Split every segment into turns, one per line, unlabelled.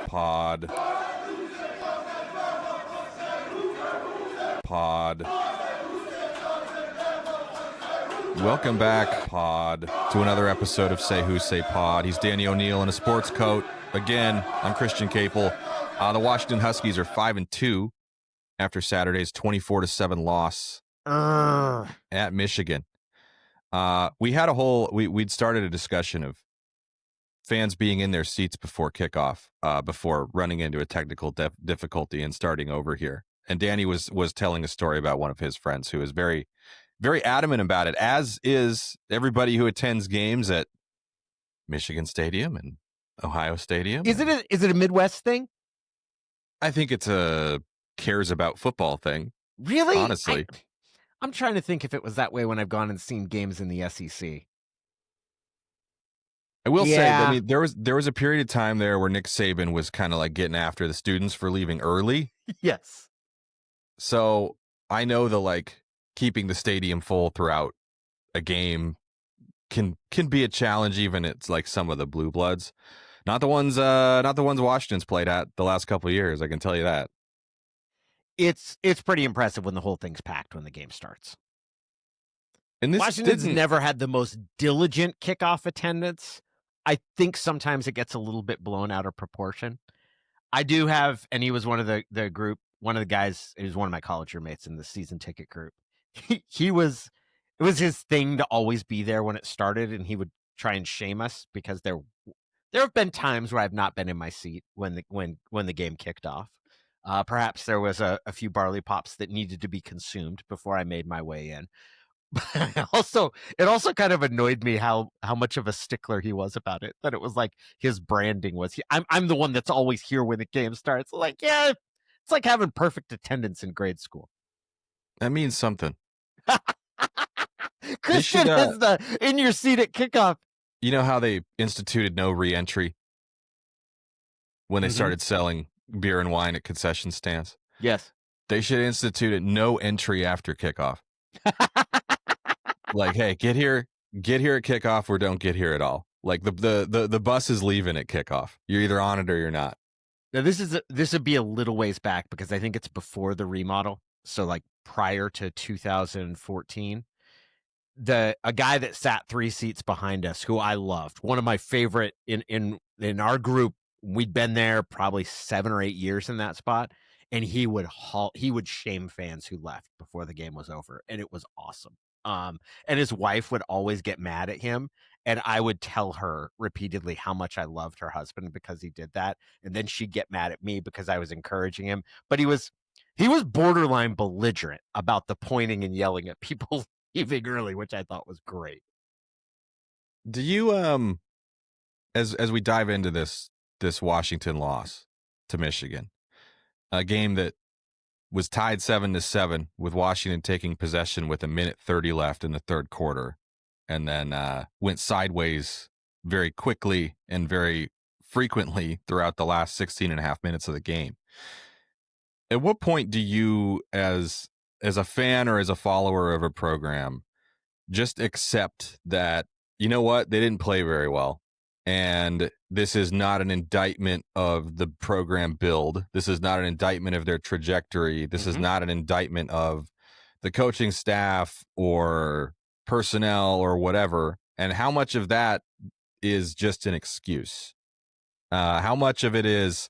Pod. Welcome back, Pod, to another episode of Say Who, Say Pod. He's Danny O'Neil in a sports coat. Again, I'm Christian Caple. The Washington Huskies are 5-2 after Saturday's 24-7 loss at Michigan. We'd started a discussion of fans being in their seats before kickoff, before running into a technical difficulty and starting over here. And Danny was telling a story about one of his friends who is very, very adamant about it, as is everybody who attends games at Michigan Stadium and Ohio Stadium.
Is it a Midwest thing?
I think it's a cares about football thing.
Really?
Honestly.
I'm trying to think if it was that way when I've gone and seen games in the SEC.
I will say, I mean, there was a period of time there where Nick Saban was kind of like getting after the students for leaving early.
Yes.
So I know keeping the stadium full throughout a game can be a challenge, even it's like some of the blue bloods. Not the ones Washington's played at the last couple of years, I can tell you that.
It's pretty impressive when the whole thing's packed when the game starts.
And
Washington's never had the most diligent kickoff attendance. I think sometimes it gets a little bit blown out of proportion. I do have, and he was one of the group, one of the guys, he was one of my college roommates in the season ticket group. It was his thing to always be there when it started, and he would try and shame us because there have been times where I've not been in my seat when the game kicked off. Perhaps there was a few barley pops that needed to be consumed before I made my way in. But it also kind of annoyed me how much of a stickler he was about it. That it was like his branding was, I'm the one that's always here when the game starts. Like, yeah, it's like having perfect attendance in grade school.
That means something.
Christian is the in your seat at kickoff.
You know how they instituted no re-entry when they started selling beer and wine at concession stands?
Yes.
They should institute no entry after kickoff. Like, hey, get here at kickoff or don't get here at all. Like the bus is leaving at kickoff. You're either on it or you're not.
Now this would be a little ways back because I think it's before the remodel. So like prior to 2014, a guy that sat 3 seats behind us, who I loved, one of my favorite in our group. We'd been there probably 7 or 8 years in that spot, and he would shame fans who left before the game was over, and it was awesome. And his wife would always get mad at him, and I would tell her repeatedly how much I loved her husband because he did that, and then she'd get mad at me because I was encouraging him. But he was borderline belligerent about the pointing and yelling at people leaving early, which I thought was great.
Do you as we dive into this Washington loss to Michigan, a game that was tied 7-7 with Washington taking possession with 1:30 left in the third quarter, and then went sideways very quickly and very frequently throughout the last 16 and a half minutes of the game. At what point do you, as a fan or as a follower of a program, just accept that, you know what, they didn't play very well, and this is not an indictment of the program build. This is not an indictment of their trajectory. This is not an indictment of the coaching staff or personnel or whatever. And how much of that is just an excuse? How much of it is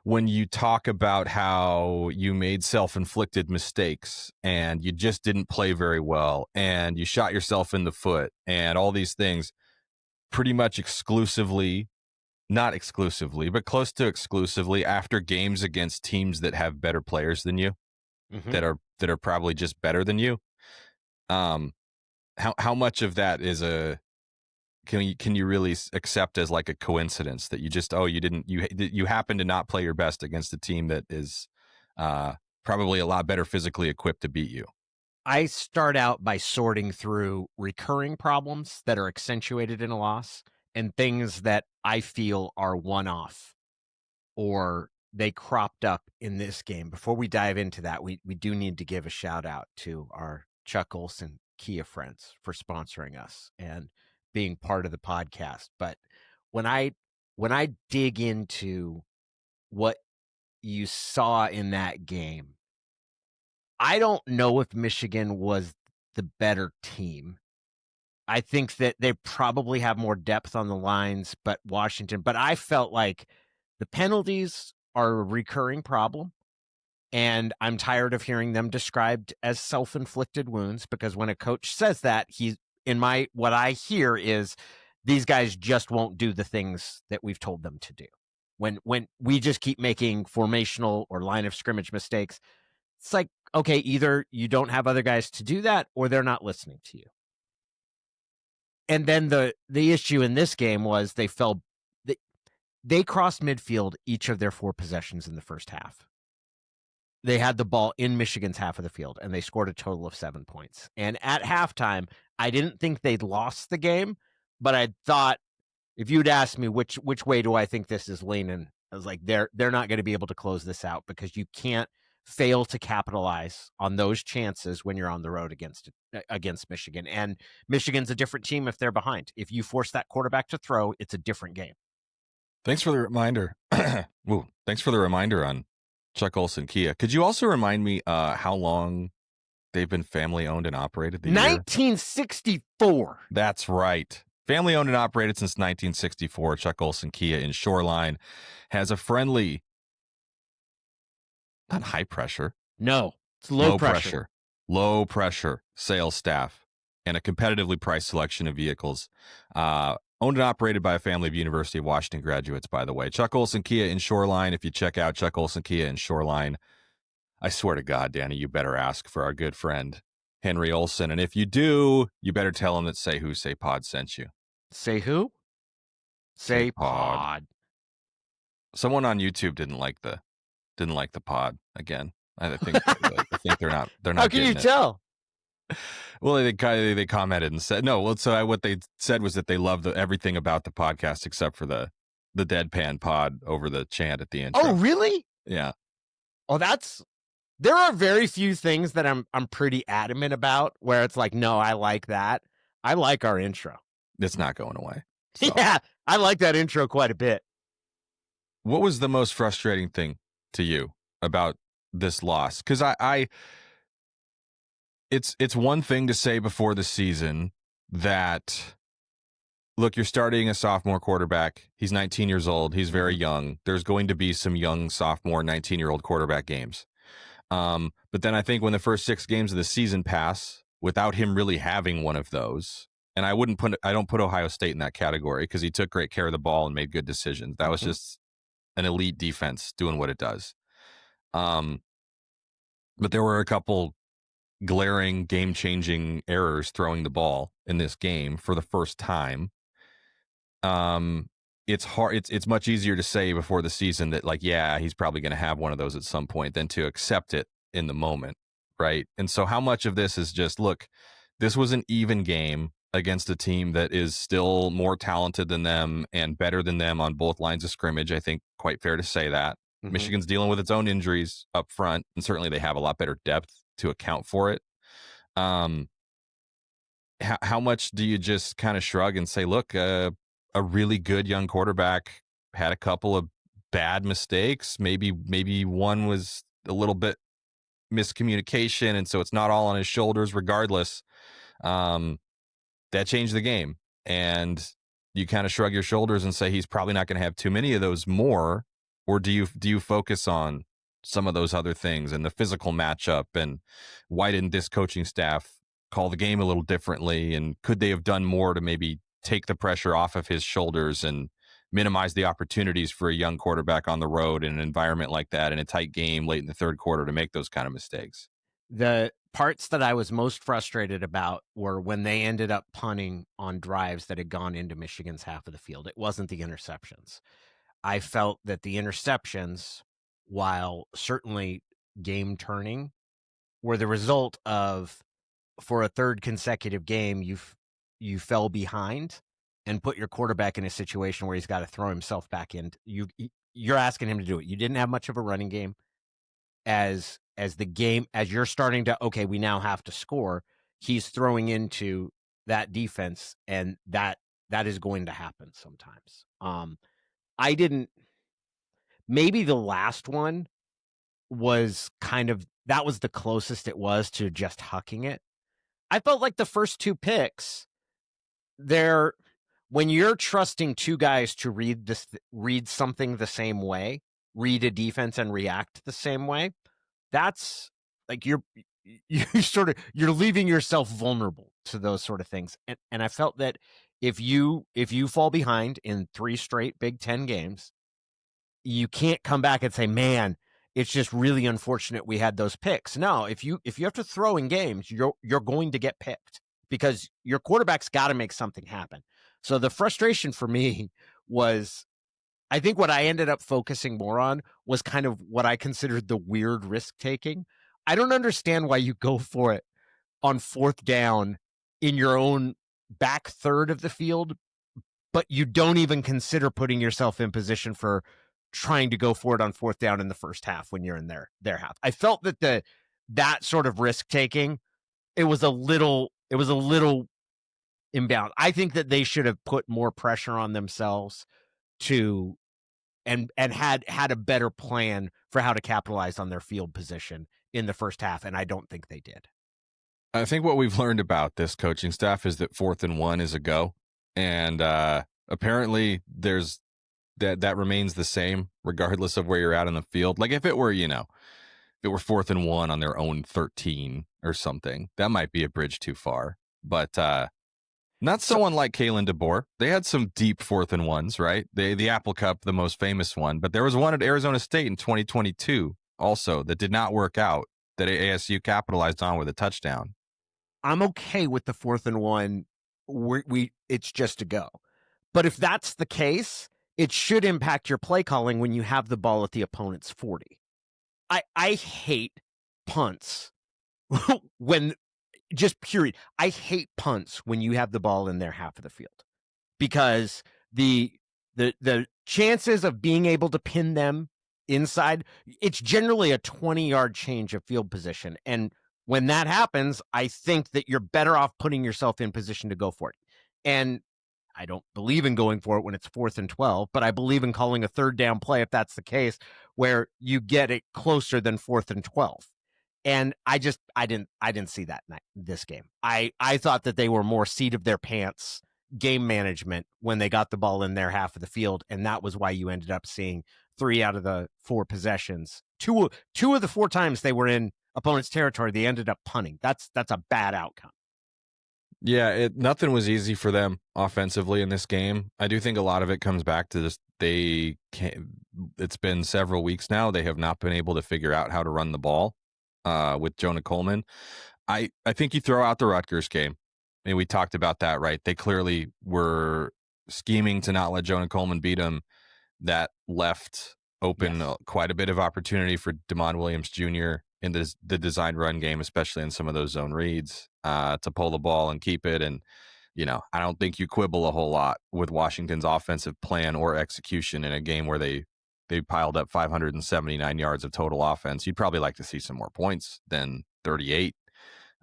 when you talk about how you made self-inflicted mistakes and you just didn't play very well and you shot yourself in the foot and all these things, pretty much exclusively, not exclusively, but close to exclusively after games against teams that have better players than you, that are probably just better than you? How much of that is can you really accept as like a coincidence that you just, you happen to not play your best against a team that is probably a lot better physically equipped to beat you?
I start out by sorting through recurring problems that are accentuated in a loss and things that I feel are one-off or they cropped up in this game. Before we dive into that, we do need to give a shout out to our Chuck Olson Kia friends for sponsoring us and being part of the podcast. But when I dig into what you saw in that game, I don't know if Michigan was the better team. I think that they probably have more depth on the lines, but I felt like the penalties are a recurring problem. And I'm tired of hearing them described as self-inflicted wounds, because when a coach says that, what I hear is these guys just won't do the things that we've told them to do. When we just keep making formational or line of scrimmage mistakes, it's like, okay, either you don't have other guys to do that or they're not listening to you. And then the issue in this game was they crossed midfield each of their 4 possessions in the first half. They had the ball in Michigan's half of the field, and they scored a total of 7 points. And at halftime, I didn't think they'd lost the game, but I thought, if you'd asked me which way do I think this is leaning, I was like, they're not going to be able to close this out, because you can't fail to capitalize on those chances when you're on the road against Michigan. And Michigan's a different team if they're behind. If you force that quarterback to throw, it's a different game.
Thanks for the reminder. Ooh, thanks for the reminder on Chuck Olson Kia. Could you also remind me how long they've been family owned and operated?
1964.
That's right. Family owned and operated since 1964. Chuck Olson Kia in Shoreline has a friendly, not high pressure.
No, it's low pressure.
Low pressure sales staff and a competitively priced selection of vehicles. Owned and operated by a family of University of Washington graduates, by the way. Chuck Olson Kia in Shoreline. If you check out Chuck Olson Kia in Shoreline, I swear to God, Danny, you better ask for our good friend, Henry Olson. And if you do, you better tell him that Say Who, Say Pod sent you.
Say who? Say pod.
Someone on YouTube didn't like the pod again. I think they're not.
How can you tell?
Well, they commented and said no. Well, so what they said was that they loved everything about the podcast except for the deadpan pod over the chant at the intro.
Oh, really?
Yeah.
Oh, there are very few things that I'm pretty adamant about where it's like, no, I like that. I like our intro.
It's not going away. So.
Yeah, I like that intro quite a bit.
What was the most frustrating thing to you about this loss? Because it's one thing to say before the season that, look, you're starting a sophomore quarterback. He's 19 years old. He's very young. There's going to be some young sophomore 19-year-old quarterback games. But then I think when the first 6 games of the season pass without him really having one of those, and I don't put Ohio State in that category because he took great care of the ball and made good decisions. That was just an elite defense doing what it does. But there were a couple glaring game-changing errors throwing the ball in this game for the first time. It's hard. It's much easier to say before the season that, like, yeah, he's probably going to have one of those at some point than to accept it in the moment, right? And so how much of this is just, look, this was an even game against a team that is still more talented than them and better than them on both lines of scrimmage. I think quite fair to say that. Michigan's dealing with its own injuries up front, and certainly they have a lot better depth to account for it. How much do you just kind of shrug and say, look, a really good young quarterback had a couple of bad mistakes. Maybe one was a little bit miscommunication, and so it's not all on his shoulders regardless. That changed the game, and you kind of shrug your shoulders and say he's probably not going to have too many of those more, or do you focus on some of those other things and the physical matchup, and why didn't this coaching staff call the game a little differently, and could they have done more to maybe take the pressure off of his shoulders and minimize the opportunities for a young quarterback on the road in an environment like that in a tight game late in the third quarter to make those kind of mistakes?
The parts that I was most frustrated about were when they ended up punting on drives that had gone into Michigan's half of the field. It wasn't the interceptions. I felt that the interceptions, while certainly game turning, were the result of, for a third consecutive game, you fell behind and put your quarterback in a situation where he's got to throw himself back in. You're asking him to do it. You didn't have much of a running game. As you're starting to, okay, we now have to score, he's throwing into that defense, and that is going to happen sometimes. Maybe the last one was that was the closest it was to just hucking it. I felt like the first 2 picks, they're when you're trusting 2 guys to read something the same way, read a defense and react the same way, that's like you're leaving yourself vulnerable to those sort of things. And I felt that if you fall behind in 3 straight Big Ten games, you can't come back and say, "Man, it's just really unfortunate we had those picks." No, if you have to throw in games, you're going to get picked because your quarterback's got to make something happen. So the frustration for me was, I think what I ended up focusing more on was kind of what I considered the weird risk taking. I don't understand why you go for it on 4th down in your own back third of the field, but you don't even consider putting yourself in position for trying to go for it on 4th down in the first half when you're in their half. I felt that that sort of risk taking, it was a little inbound. I think that they should have put more pressure on themselves to and had a better plan for how to capitalize on their field position in the first half, and I don't think they did.
I think what we've learned about this coaching staff is that 4th and 1 is a go, and apparently there's that remains the same regardless of where you're at on the field. Like if it were, if it were 4th and 1 on their own 13 or something, that might be a bridge too far. But not someone like Kalen DeBoer. They had some deep 4th and 1s, right? The Apple Cup, the most famous one, but there was one at Arizona State in 2022 also that did not work out that ASU capitalized on with a touchdown.
I'm okay with the 4th and 1. It's just a go. But if that's the case, it should impact your play calling when you have the ball at the opponent's 40. I hate punts when just period. I hate punts when you have the ball in their half of the field because the chances of being able to pin them inside, it's generally a 20-yard change of field position. And when that happens, I think that you're better off putting yourself in position to go for it. And I don't believe in going for it when it's 4th and 12, but I believe in calling a 3rd down play if that's the case, where you get it closer than 4th and 12. And I didn't see that this game. I thought that they were more seat of their pants game management when they got the ball in their half of the field, and that was why you ended up seeing 3 out of the 4 possessions. Two of the 4 times they were in opponent's territory, they ended up punting. That's a bad outcome.
Yeah, nothing was easy for them offensively in this game. I do think a lot of it comes back to just it's been several weeks now. They have not been able to figure out how to run the ball with Jonah Coleman. I think you throw out the Rutgers game. I mean, we talked about that, right? They clearly were scheming to not let Jonah Coleman beat him. That left open quite a bit of opportunity for DeMond Williams Jr. in the design run game, especially in some of those zone reads, to pull the ball and keep it. And, I don't think you quibble a whole lot with Washington's offensive plan or execution in a game where they piled up 579 yards of total offense. You'd probably like to see some more points than 38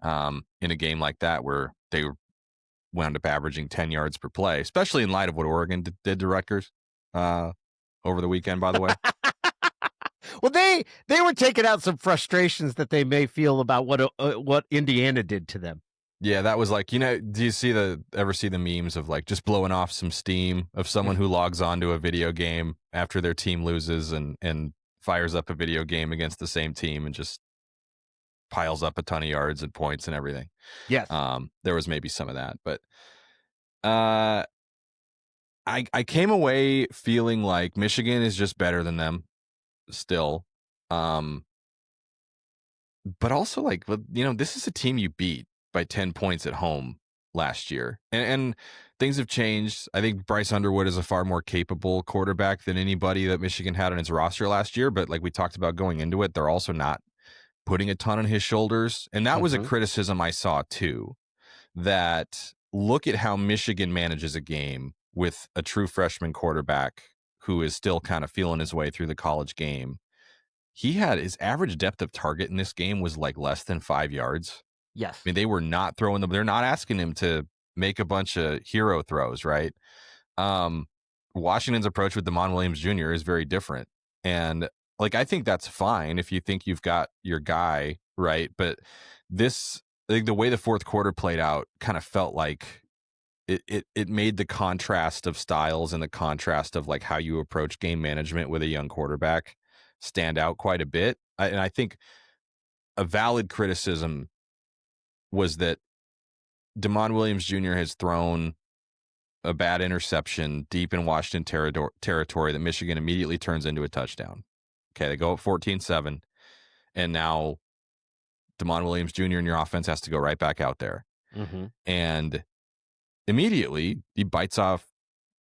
in a game like that where they wound up averaging 10 yards per play, especially in light of what Oregon did to Rutgers over the weekend, by the way.
Well, they were taking out some frustrations that they may feel about what Indiana did to them.
Yeah, that was like, do you ever see the memes of like just blowing off some steam of someone who logs on to a video game after their team loses and fires up a video game against the same team and just piles up a ton of yards and points and everything.
Yes.
There was maybe some of that, but I came away feeling like Michigan is just better than them still. But also like, this is a team you beat by 10 points at home last year. And things have changed. I think Bryce Underwood is a far more capable quarterback than anybody that Michigan had on its roster last year. But like we talked about going into it, they're also not putting a ton on his shoulders. And that was a criticism I saw too, that look at how Michigan manages a game with a true freshman quarterback who is still kind of feeling his way through the college game. He had his average depth of target in this game was like less than 5 yards.
Yes.
I mean, they were not throwing them. They're not asking him to make a bunch of hero throws, right? Washington's approach with DeMond Williams Jr. is very different. And like, I think that's fine if you think you've got your guy, right? But this, like, the way the fourth quarter played out kind of felt like it made the contrast of styles and the contrast of like how you approach game management with a young quarterback stand out quite a bit. And I think a valid criticism was that Damon Williams Jr. has thrown a bad interception deep in Washington territory that Michigan immediately turns into a touchdown. Okay, they go up 14-7, and now Damon Williams Jr. in your offense has to go right back out there.
Mm-hmm.
And immediately he bites off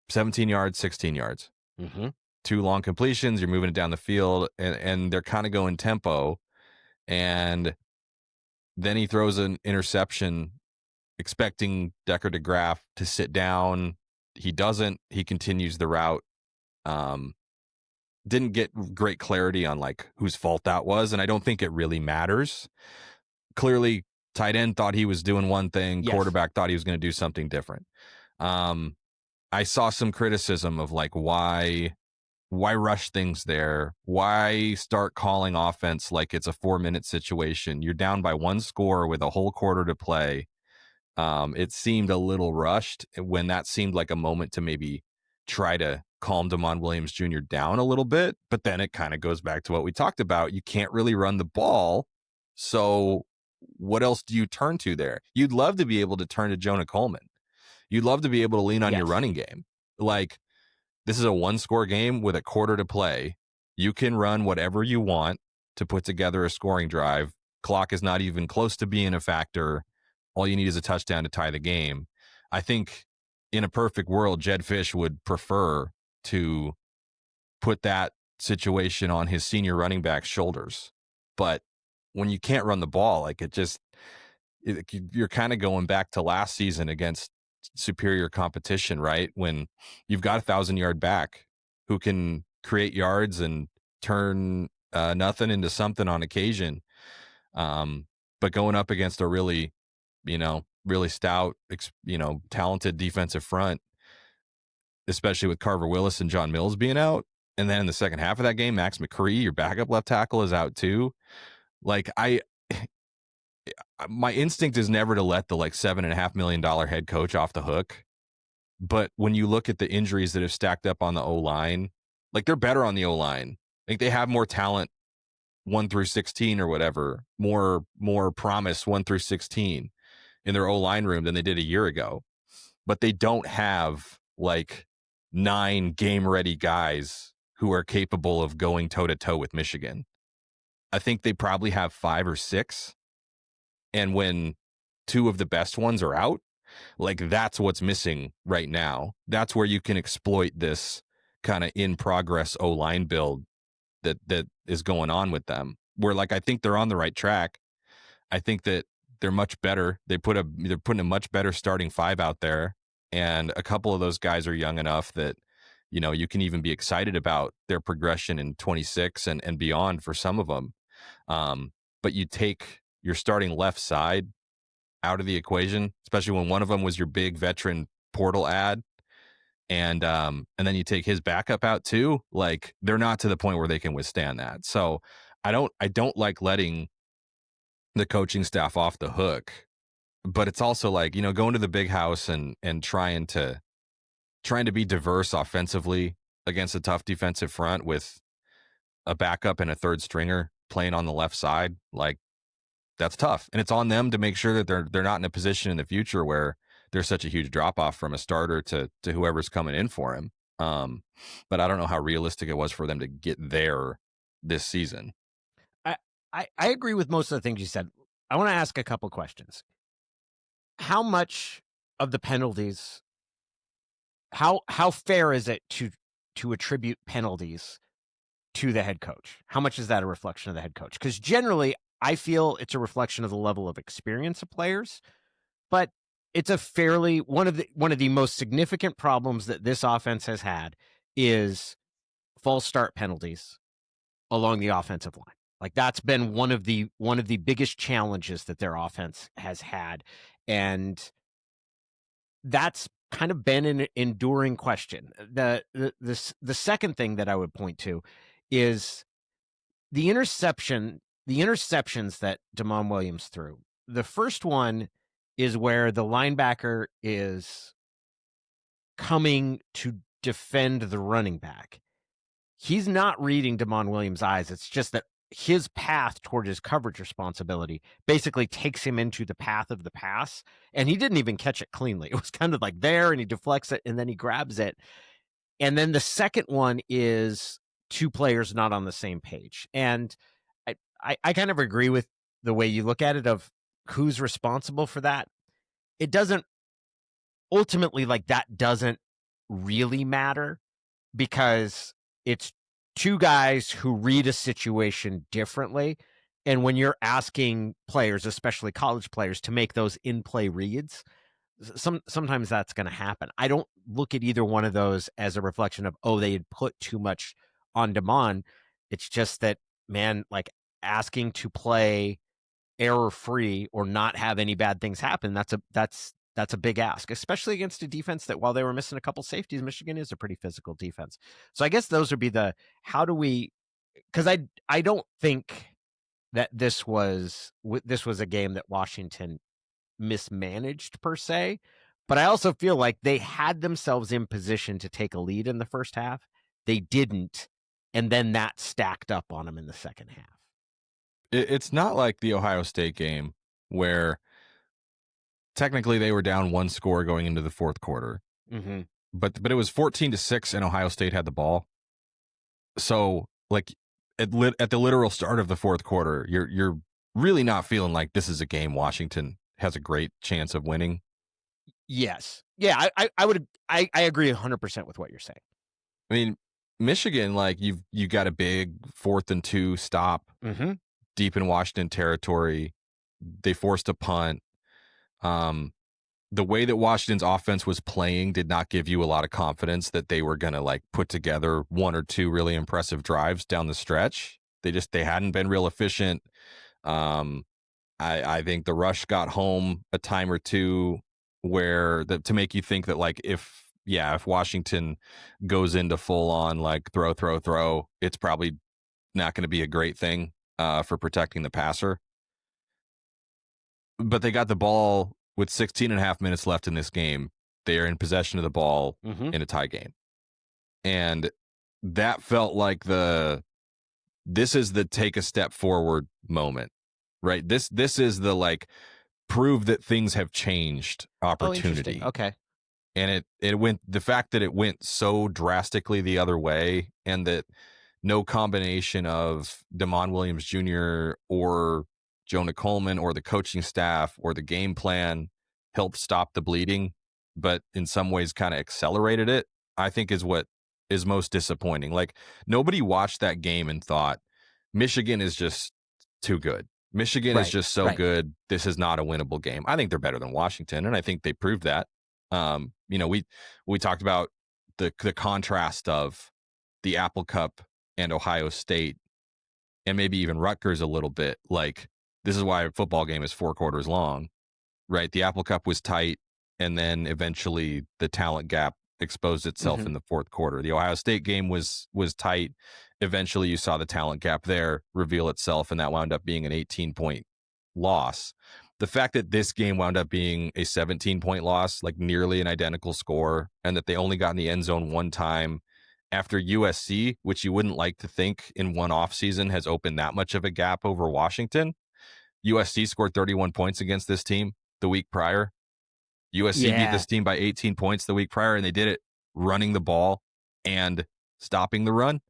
17 yards, 16 yards.
Mm-hmm.
2 long completions, you're moving it down the field, and they're kind of going tempo. And then he throws an interception expecting Decker DeGraff to sit down. He doesn't. He continues the route. Didn't get great clarity on like whose fault that was, and I don't think it really matters. Clearly, tight end thought he was doing one thing,
Yes.
quarterback thought he was going to do something different. I saw some criticism of like why rush things there? Why start calling offense like it's a 4-minute situation? You're down by 1 score with a whole quarter to play. It seemed a little rushed when that seemed like a moment to maybe try to calm Damon Williams Jr. down a little bit. But then it kind of goes back to what we talked about. You can't really run the ball. So what else do you turn to there? You'd love to be able to turn to Jonah Coleman. You'd love to be able to lean on your running game. Like, this is a 1-score game with a quarter to play. You can run whatever you want to put together a scoring drive. Clock is not even close to being a factor. All you need is a touchdown to tie the game. I think in a perfect world, Jedd Fisch would prefer to put that situation on his senior running back's shoulders. But when you can't run the ball, like you're kind of going back to last season against superior competition, right? When you've got a 1,000-yard back who can create yards and turn nothing into something on occasion. But going up against a really stout, talented defensive front, especially with Carver Willis and John Mills being out. And then in the second half of that game, Max McCree, your backup left tackle, is out too. Like, my instinct is never to let the like $7.5 million head coach off the hook. But when you look at the injuries that have stacked up on the O-line, like, they're better on the O-line. Like, they have more talent 1 through 16 or whatever, more promise 1 through 16 in their O-line room than they did a year ago. But they don't have like 9 game-ready guys who are capable of going toe-to-toe with Michigan. I think they probably have 5 or 6. And when 2 of the best ones are out, like, that's what's missing right now. That's where you can exploit this kind of in progress O-line build that is going on with them. Where, like, I think they're on the right track. I think that they're much better. They're putting a much better starting 5 out there, and a couple of those guys are young enough that you can even be excited about their progression in 26 and beyond for some of them. But you take your starting left side out of the equation, especially when one of them was your big veteran portal ad, and then you take his backup out too. Like, they're not to the point where they can withstand that. So I don't like letting the coaching staff off the hook, but it's also like, going to the big house and trying to be diverse offensively against a tough defensive front with a backup and a third stringer playing on the left side. Like, that's tough. And it's on them to make sure that they're not in a position in the future where there's such a huge drop off from a starter to whoever's coming in for him. But I don't know how realistic it was for them to get there this season.
I agree with most of the things you said. I want to ask a couple questions. How much of the penalties, how fair is it to attribute penalties to the head coach? How much is that a reflection of the head coach? Because generally, I feel it's a reflection of the level of experience of players, but it's a fairly one of the most significant problems that this offense has had is false start penalties along the offensive line. Like, that's been one of the biggest challenges that their offense has had, and that's kind of been an enduring question. The second thing that I would point to is the interceptions that Damon Williams threw. The first one is where the linebacker is coming to defend the running back. He's not reading Damon Williams' eyes. It's just that his path toward his coverage responsibility basically takes him into the path of the pass, and he didn't even catch it cleanly. It was kind of like there, and he deflects it, and then he grabs it. And then the second one is two players not on the same page. And I kind of agree with the way you look at it of who's responsible for that. It doesn't ultimately, like, that doesn't really matter because it's two guys who read a situation differently. And when you're asking players, especially college players, to make those in-play reads, sometimes that's going to happen. I don't look at either one of those as a reflection of, oh, they had put too much on Damon. It's just that, man, like, asking to play error-free or not have any bad things happen, that's a big ask, especially against a defense that, while they were missing a couple safeties, Michigan is a pretty physical defense. So I guess those would be the, how do we, because I don't think that this was a game that Washington mismanaged per se, but I also feel like they had themselves in position to take a lead in the first half. They didn't, and then that stacked up on them in the second half.
It's not like the Ohio State game where technically they were down one score going into the fourth quarter, but it was 14-6 and Ohio State had the ball. So, like, at the literal start of the fourth quarter, you're really not feeling like this is a game Washington has a great chance of winning.
Yes. Yeah, I agree 100% with what you're saying.
I mean, Michigan, like, you got a big 4th and 2 stop deep in Washington territory. They forced a punt. The way that Washington's offense was playing did not give you a lot of confidence that they were going to, like, put together one or two really impressive drives down the stretch. They hadn't been real efficient. I think the rush got home a time or two to make you think that, like, if Washington goes into full on, like, throw, it's probably not going to be a great thing for protecting the passer. But they got the ball with 16 and a half minutes left in this game. They are in possession of the ball in a tie game. And that felt like this is the take a step forward moment, right? This is the, like, prove that things have changed opportunity.
Okay.
And the fact that it went so drastically the other way, and that no combination of Damon Williams Jr. or Jonah Coleman or the coaching staff or the game plan helped stop the bleeding, but in some ways kind of accelerated it, I think is what is most disappointing. Like, nobody watched that game and thought Michigan is just too good. Michigan is just so good. This is not a winnable game. I think they're better than Washington, and I think they proved that. We talked about the contrast of the Apple Cup and Ohio State, and maybe even Rutgers a little bit. Like, this is why a football game is 4 quarters long, right? The Apple Cup was tight, and then eventually the talent gap exposed itself in the fourth quarter. The Ohio State game was tight. Eventually you saw the talent gap there reveal itself, and that wound up being an 18-point loss. The fact that this game wound up being a 17-point loss, like nearly an identical score, and that they only got in the end zone one time after USC, which you wouldn't like to think in one offseason has opened that much of a gap over Washington. USC scored 31 points against this team the week prior. USC beat this team by 18 points the week prior, and they did it running the ball and stopping the run.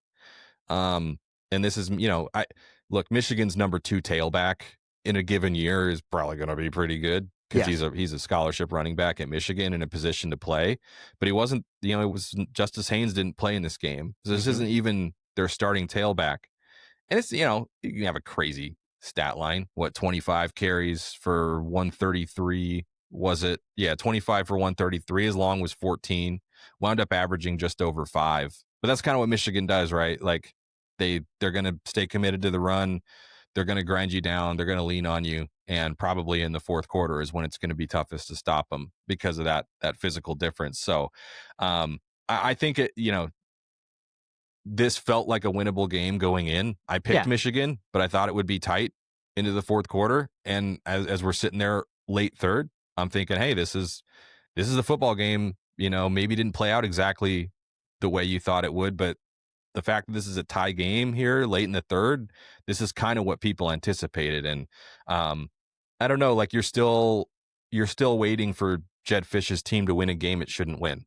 And this is, look, Michigan's number 2 tailback in a given year is probably going to be pretty good because he's a scholarship running back at Michigan in a position to play. But he wasn't, it was Justice Haynes didn't play in this game. So this isn't even their starting tailback. And it's, you can have a crazy stat line. 25 carries for 133. Was it? Yeah, 25 for 133. His long was 14. Wound up averaging just over 5. But that's kind of what Michigan does, right? Like, they're going to stay committed to the run. They're going to grind you down. They're going to lean on you. And probably in the fourth quarter is when it's going to be toughest to stop them because of that physical difference. So I think this felt like a winnable game going in. I picked
Yeah.
Michigan, but I thought it would be tight into the fourth quarter. And as we're sitting there late third, I'm thinking, hey, this is a football game. Maybe didn't play out exactly the way you thought it would, but the fact that this is a tie game here late in the third, this is kind of what people anticipated. And I don't know, like you're still waiting for Jedd Fisch's team to win a game it shouldn't win,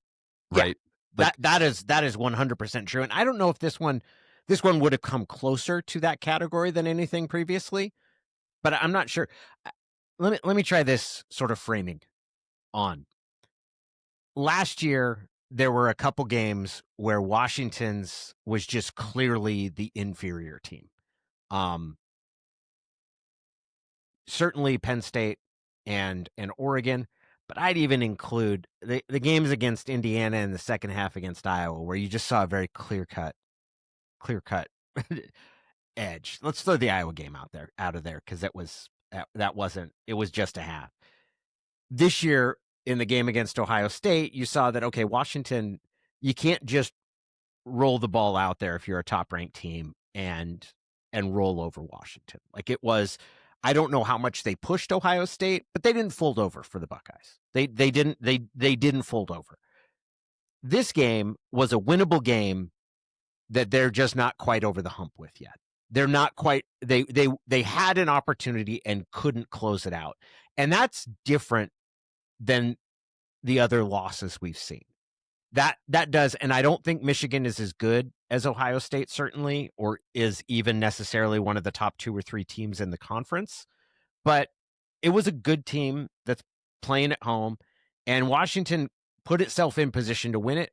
right?
Yeah, that is 100% true. And I don't know if this one would have come closer to that category than anything previously, but I'm not sure. Let me try this sort of framing on. Last year, there were a couple games where Washington's was just clearly the inferior team. Certainly Penn State and Oregon, but I'd even include the games against Indiana in the second half against Iowa, where you just saw a very clear cut edge. Let's throw the Iowa game out of there because it was just a half. This year in the game against Ohio State, you saw that, okay, Washington, you can't just roll the ball out there if you're a top ranked team and roll over Washington. Like it was, I don't know how much they pushed Ohio State, but they didn't fold over for the Buckeyes. They didn't fold over. This game was a winnable game that they're just not quite over the hump with yet. They're not quite, they had an opportunity and couldn't close it out. And that's different than the other losses we've seen. That does, and I don't think Michigan is as good as Ohio State, certainly, or is even necessarily one of the top 2 or 3 teams in the conference. But it was a good team that's playing at home, and Washington put itself in position to win it,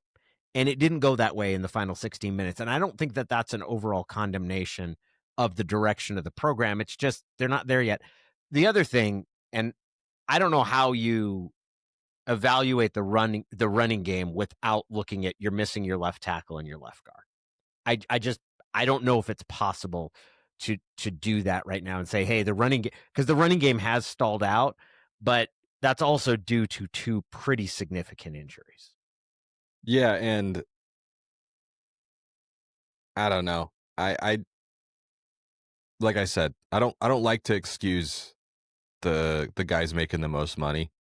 and it didn't go that way in the final 16 minutes. And I don't think that that's an overall condemnation of the direction of the program. It's just they're not there yet. The other thing, and I don't know how you evaluate the running game without looking at you're missing your left tackle and your left guard. I don't know if it's possible to do that right now and say, hey, the running game, because the running game has stalled out, but that's also due to 2 pretty significant injuries.
Yeah, and I don't know. I like I said, I don't like to excuse the guys making the most money,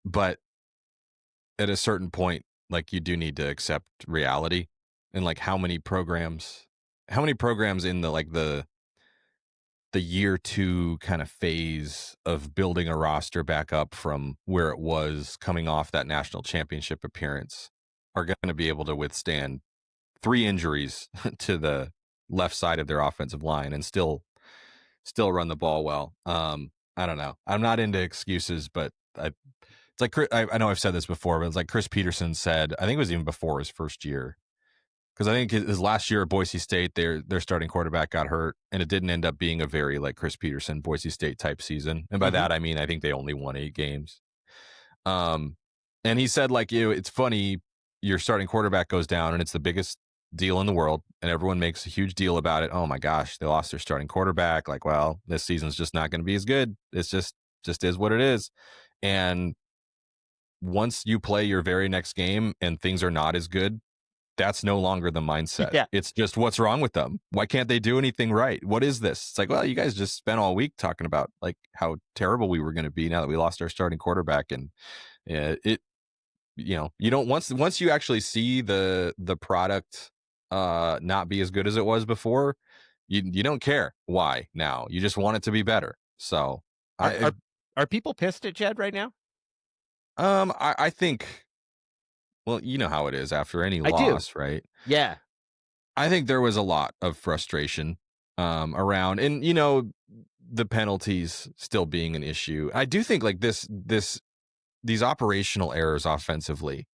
but at a certain point, like you do need to accept reality. And like how many programs in the year 2 kind of phase of building a roster back up from where it was coming off that national championship appearance are going to be able to withstand 3 injuries to the left side of their offensive line and still run the ball well. I don't know. I'm not into excuses, but it's like, I know I've said this before, but it's like Chris Peterson said, I think it was even before his first year, because I think his last year at Boise State, their starting quarterback got hurt, and it didn't end up being a very like Chris Peterson, Boise State type season. And by that, I mean, I think they only won 8 games. And he said, like, it's funny, your starting quarterback goes down and it's the biggest deal in the world, and everyone makes a huge deal about it. Oh my gosh, they lost their starting quarterback. Like, well, this season's just not going to be as good. It's just is what it is. And once you play your very next game and things are not as good, that's no longer the mindset.
Yeah.
It's just, what's wrong with them? Why can't they do anything right? What is this? It's like, well, you guys just spent all week talking about like how terrible we were going to be now that we lost our starting quarterback. And you don't, once you actually see the product not be as good as it was before, you don't care why now. You just want it to be better. So
are people pissed at Jedd right now?
I think, well, you know how it is after any loss, right?
Yeah.
I think there was a lot of frustration around, and the penalties still being an issue. I do think like these operational errors offensively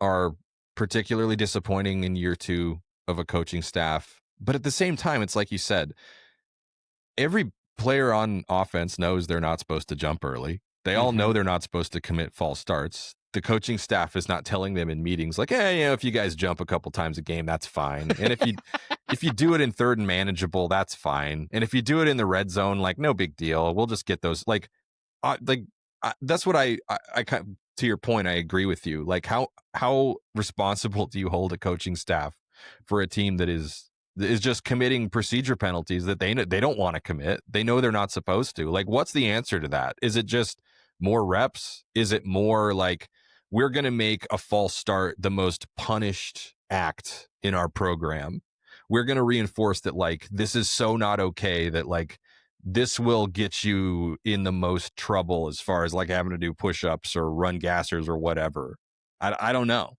are particularly disappointing in year 2 of a coaching staff. But at the same time, it's like you said, every player on offense knows they're not supposed to jump early. They all know they're not supposed to commit false starts. The coaching staff is not telling them in meetings like, hey, if you guys jump a couple times a game, that's fine. And if you do it in third and manageable, that's fine. And if you do it in the red zone, like, no big deal. We'll just get those. That's what I to your point, I agree with you. Like, how responsible do you hold a coaching staff for a team that is just committing procedure penalties that they don't want to commit. They know they're not supposed to. Like, what's the answer to that? Is it just more reps? Is it more like we're going to make a false start the most punished act in our program? We're going to reinforce that, like, this is so not okay that, like, this will get you in the most trouble as far as like having to do push-ups or run gassers or whatever. I don't know.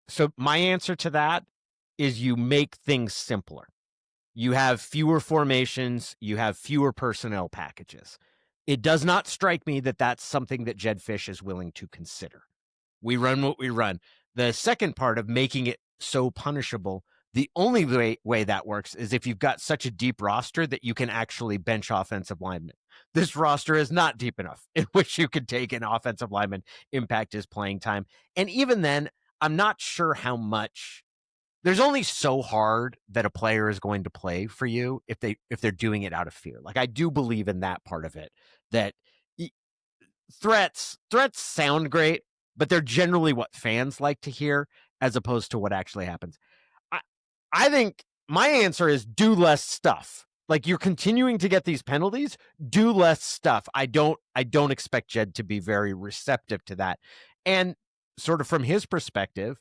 So my answer to that is you make things simpler. You have fewer formations, you have fewer personnel packages. It does not strike me that that's something that Jedd Fisch is willing to consider. We run what we run. The second part of making it so punishable, the only way that works is if you've got such a deep roster that you can actually bench offensive linemen. This roster is not deep enough in which you could take an offensive lineman, impact his playing time. And even then, I'm not sure how much. There's only so hard that a player is going to play for you if they're doing it out of fear. Like, I do believe in that part of it, that threats sound great, but they're generally what fans like to hear as opposed to what actually happens. I think my answer is do less stuff. Like, you're continuing to get these penalties, do less stuff. I don't expect Jedd to be very receptive to that. And sort of from his perspective,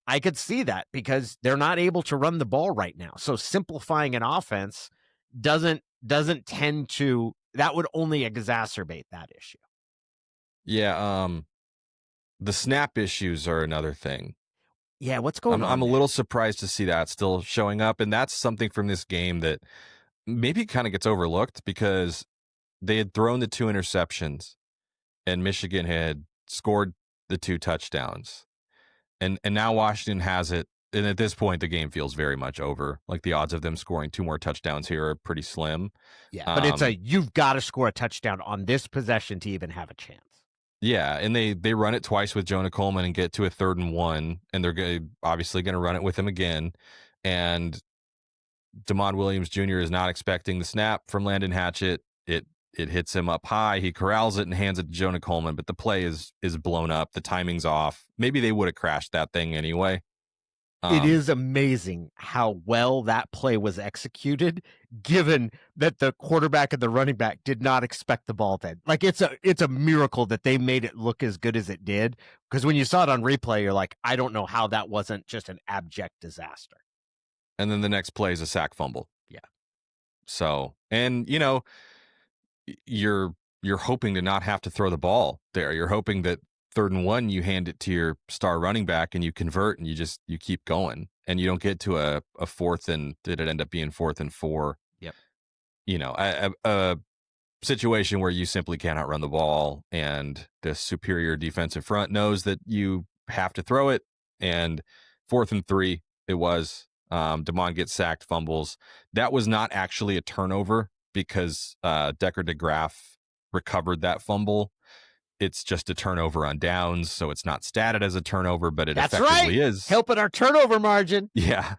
I could see that because they're not able to run the ball right now. So simplifying an offense doesn't tend to, that would only exacerbate that issue.
Yeah, the snap issues are another thing.
Yeah, what's going on?
I'm a little surprised to see that still showing up, and that's something from this game that maybe kind of gets overlooked because they had thrown the 2 interceptions and Michigan had scored the 2 touchdowns. And now Washington has it, and at this point the game feels very much over. Like, the odds of them scoring 2 more touchdowns here are pretty slim.
Yeah, but it's you've got to score a touchdown on this possession to even have a chance.
Yeah, and they run it twice with Jonah Coleman and get to a 3rd and 1, and they're obviously going to run it with him again. And Damon Williams Jr. is not expecting the snap from Landon Hatchett. It hits him up high. He corrals it and hands it to Jonah Coleman, but the play is blown up. The timing's off. Maybe they would have crashed that thing anyway.
It is amazing how well that play was executed, given that the quarterback and the running back did not expect the ball then. Like, it's a miracle that they made it look as good as it did, because when you saw it on replay, you're like, I don't know how that wasn't just an abject disaster.
And then the next play is a sack fumble.
Yeah.
So, and you know, you're hoping to not have to throw the ball there. You're hoping that 3rd and 1, you hand it to your star running back and you convert and you keep going and you don't get to a 4th and did it end up being 4th and 4?
Yep.
You know, a situation where you simply cannot run the ball and the superior defensive front knows that you have to throw it, and 4th and 3 it was. Damon gets sacked, fumbles. That was not actually a turnover because Decker DeGraff recovered that fumble. It's just a turnover on downs, so it's not statted as a turnover, but it effectively is.
Helping our turnover margin.
Yeah.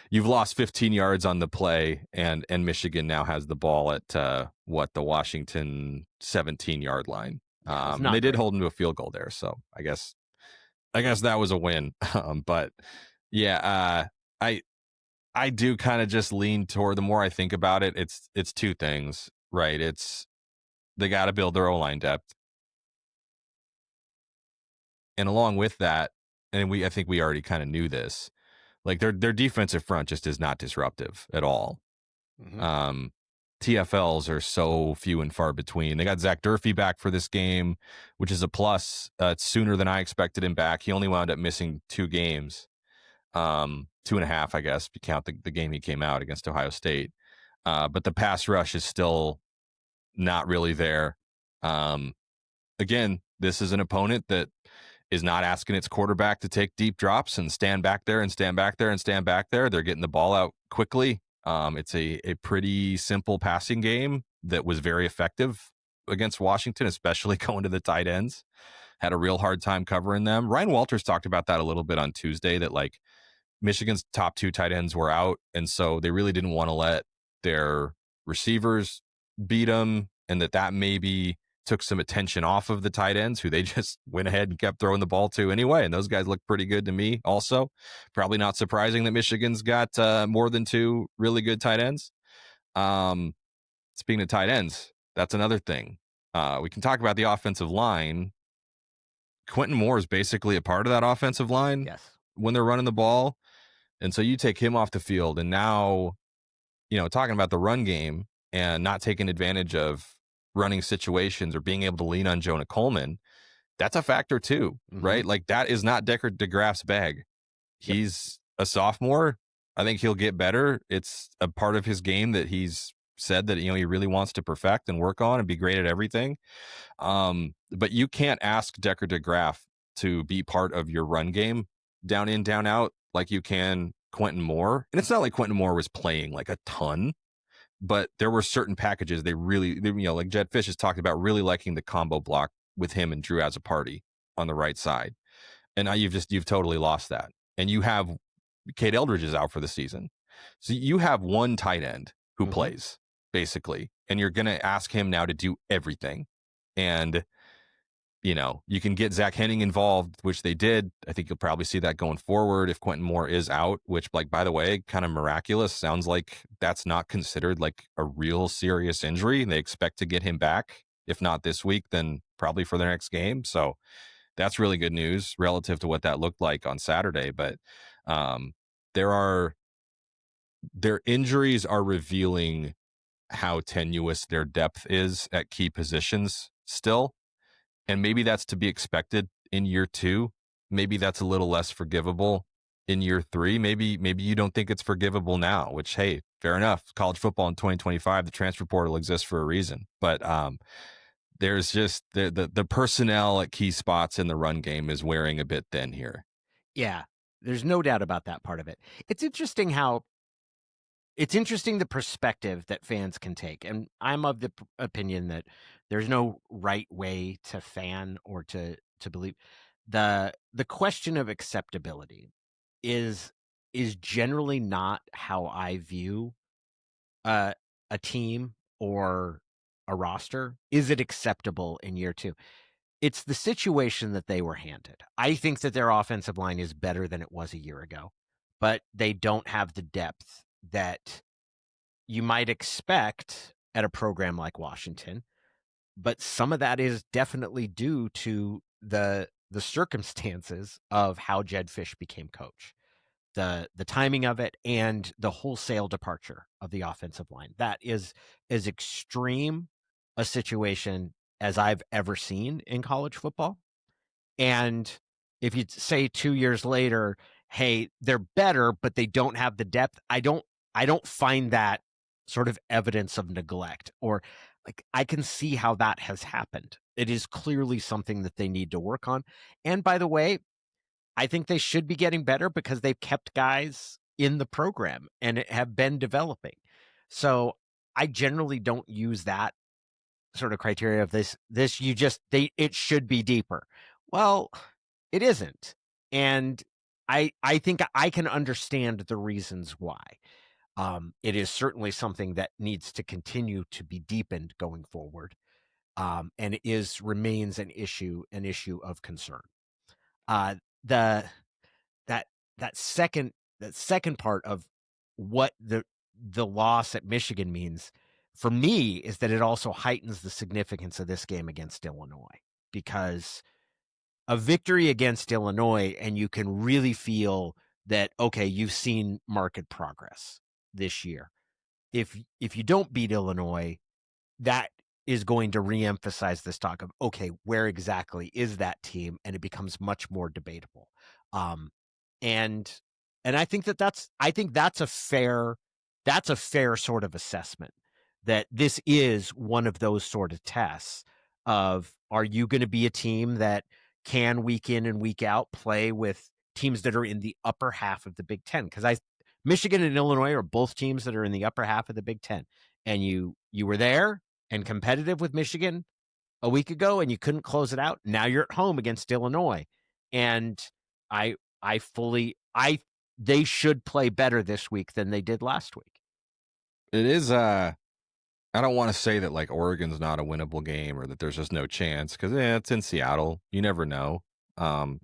You've lost 15 yards on the play, and Michigan now has the ball at the Washington 17-yard line. They did hold them to a field goal there, so I guess that was a win. But yeah, I do kind of just lean toward, the more I think about it, it's 2 things, right? It's they got to build their O-line depth. And along with that, and I think we already kind of knew this, like their defensive front just is not disruptive at all. Mm-hmm. TFLs are so few and far between. They got Zach Durfee back for this game, which is a plus. It's sooner than I expected him back. He only wound up missing 2 games, 2.5, I guess, if you count the game he came out against Ohio State. But the pass rush is still not really there. Again, this is an opponent that is not asking its quarterback to take deep drops and stand back there and stand back there and stand back there. They're getting the ball out quickly. It's a pretty simple passing game that was very effective against Washington, especially going to the tight ends. Had a real hard time covering them. Ryan Walters talked about that a little bit on Tuesday, that like Michigan's top 2 tight ends were out, and so they really didn't want to let their receivers beat them, and that maybe took some attention off of the tight ends, who they just went ahead and kept throwing the ball to anyway. And those guys look pretty good to me also. Probably not surprising that Michigan's got more than 2 really good tight ends. Speaking of tight ends, that's another thing. We can talk about the offensive line. Quentin Moore is basically a part of that offensive line when they're running the ball. And so you take him off the field, and now, talking about the run game and not taking advantage of running situations or being able to lean on Jonah Coleman, that's a factor too, right? Like, that is not Decker DeGraff's bag. He's a sophomore. I think he'll get better. It's a part of his game that he's said that, he really wants to perfect and work on and be great at everything. But you can't ask Decker DeGraff to be part of your run game down in, down out like you can Quentin Moore. And it's not like Quentin Moore was playing like a ton, but there were certain packages like Jedd Fisch has talked about, really liking the combo block with him and Drew as a party on the right side. And now you've totally lost that. And you have Cade Eldridge is out for the season. So you have one tight end who plays, basically, and you're going to ask him now to do everything. And, you can get Zach Henning involved, which they did. I think you'll probably see that going forward if Quentin Moore is out, which, like, by the way, kind of miraculous. Sounds like that's not considered like a real serious injury. They expect to get him back, if not this week, then probably for the next game. So that's really good news relative to what that looked like on Saturday. But their injuries are revealing how tenuous their depth is at key positions still. And maybe that's to be expected in year 2. Maybe that's a little less forgivable in year 3. Maybe you don't think it's forgivable now, which, hey, fair enough. College football in 2025, the transfer portal exists for a reason. But there's just the personnel at key spots in the run game is wearing a bit thin here.
Yeah, there's no doubt about that part of it. It's interesting the perspective that fans can take. And I'm of the opinion that there's no right way to fan or to believe. The question of acceptability is generally not how I view a team or a roster. Is it acceptable in year 2? It's the situation that they were handed. I think that their offensive line is better than it was a year ago, but they don't have the depth that you might expect at a program like Washington. But some of that is definitely due to the circumstances of how Jedd Fisch became coach, the timing of it, and the wholesale departure of the offensive line. That is as extreme a situation as I've ever seen in college football. And if you say 2 years later, hey, they're better, but they don't have the depth, I don't find that sort of evidence of neglect, or like, I can see how that has happened. It is clearly something that they need to work on. And by the way, I think they should be getting better because they've kept guys in the program and have been developing. So I generally don't use that sort of criteria of it should be deeper. Well, it isn't. And I think I can understand the reasons why. It is certainly something that needs to continue to be deepened going forward. And remains an issue of concern. That second part of what the loss at Michigan means for me is that it also heightens the significance of this game against Illinois, because a victory against Illinois, and you can really feel that, okay, you've seen market progress this year. If you don't beat Illinois, that is going to reemphasize this talk of, okay, where exactly is that team? And it becomes much more debatable. And I think that's a fair sort of assessment, that this is one of those sort of tests of, are you going to be a team that can week in and week out play with teams that are in the upper half of the Big Ten? Because Michigan and Illinois are both teams that are in the upper half of the Big Ten. And you were there and competitive with Michigan a week ago, and you couldn't close it out. Now you're at home against Illinois. And they should play better this week than they did last week.
It is, I don't want to say that like Oregon's not a winnable game or that there's just no chance because it's in Seattle. You never know. But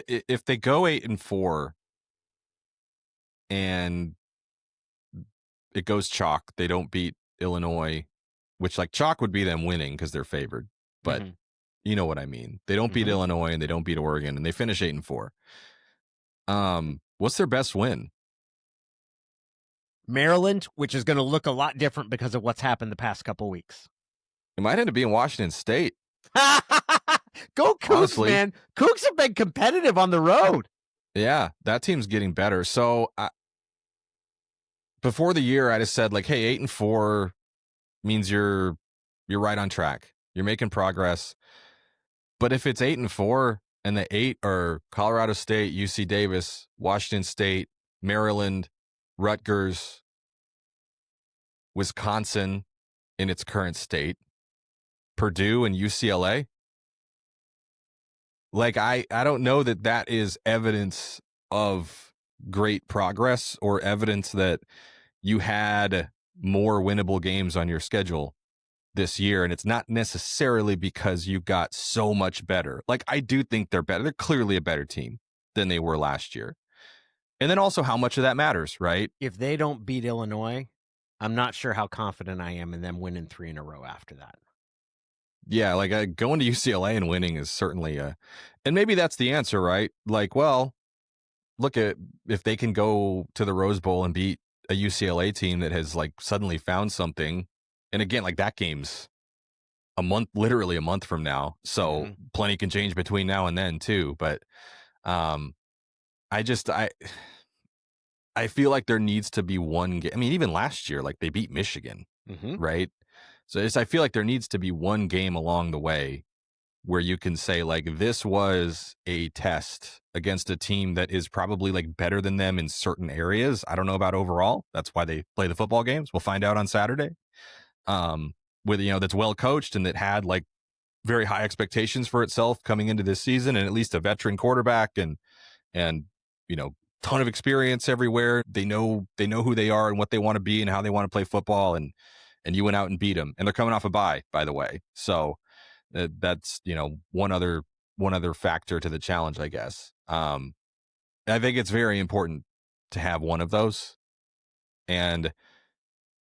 if they go 8-4 and it goes chalk, they don't beat Illinois, which like chalk would be them winning because they're favored. But you know what I mean. They don't beat Illinois and they don't beat Oregon and they finish 8-4. What's their best win?
Maryland, which is going to look a lot different because of what's happened the past couple weeks.
It might end up being Washington State.
Go Cougs, honestly, man. Cougs have been competitive on the road.
Yeah, that team's getting better. So before the year, I just said like, hey, 8-4 means you're right on track. You're making progress. But if it's 8-4 and the 8 are Colorado State, UC Davis, Washington State, Maryland, Rutgers, Wisconsin in its current state, Purdue and UCLA, like I don't know that that is evidence of great progress or evidence that you had more winnable games on your schedule this year. And it's not necessarily because you got so much better. Like, I do think they're better. They're clearly a better team than they were last year. And then also how much of that matters, right?
If they don't beat Illinois, I'm not sure how confident I am in them winning 3 in a row after that.
Yeah, like going to UCLA and winning is certainly and maybe that's the answer, right? Like, well, look at if they can go to the Rose Bowl and beat a UCLA team that has like suddenly found something. And again, like that game's literally a month from now. So plenty can change between now and then too. But I feel like there needs to be one game. I mean, even last year, like they beat Michigan, right? So I feel like there needs to be one game along the way where you can say like this was a test against a team that is probably like better than them in certain areas. I don't know about overall. That's why they play the football games. We'll find out on Saturday. With that's well coached and that had like very high expectations for itself coming into this season, and at least a veteran quarterback and ton of experience everywhere. They know who they are and what they want to be and how they want to play football, and you went out and beat them, and they're coming off a bye, by the way. So that's one other factor to the challenge, I guess. I think it's very important to have one of those, and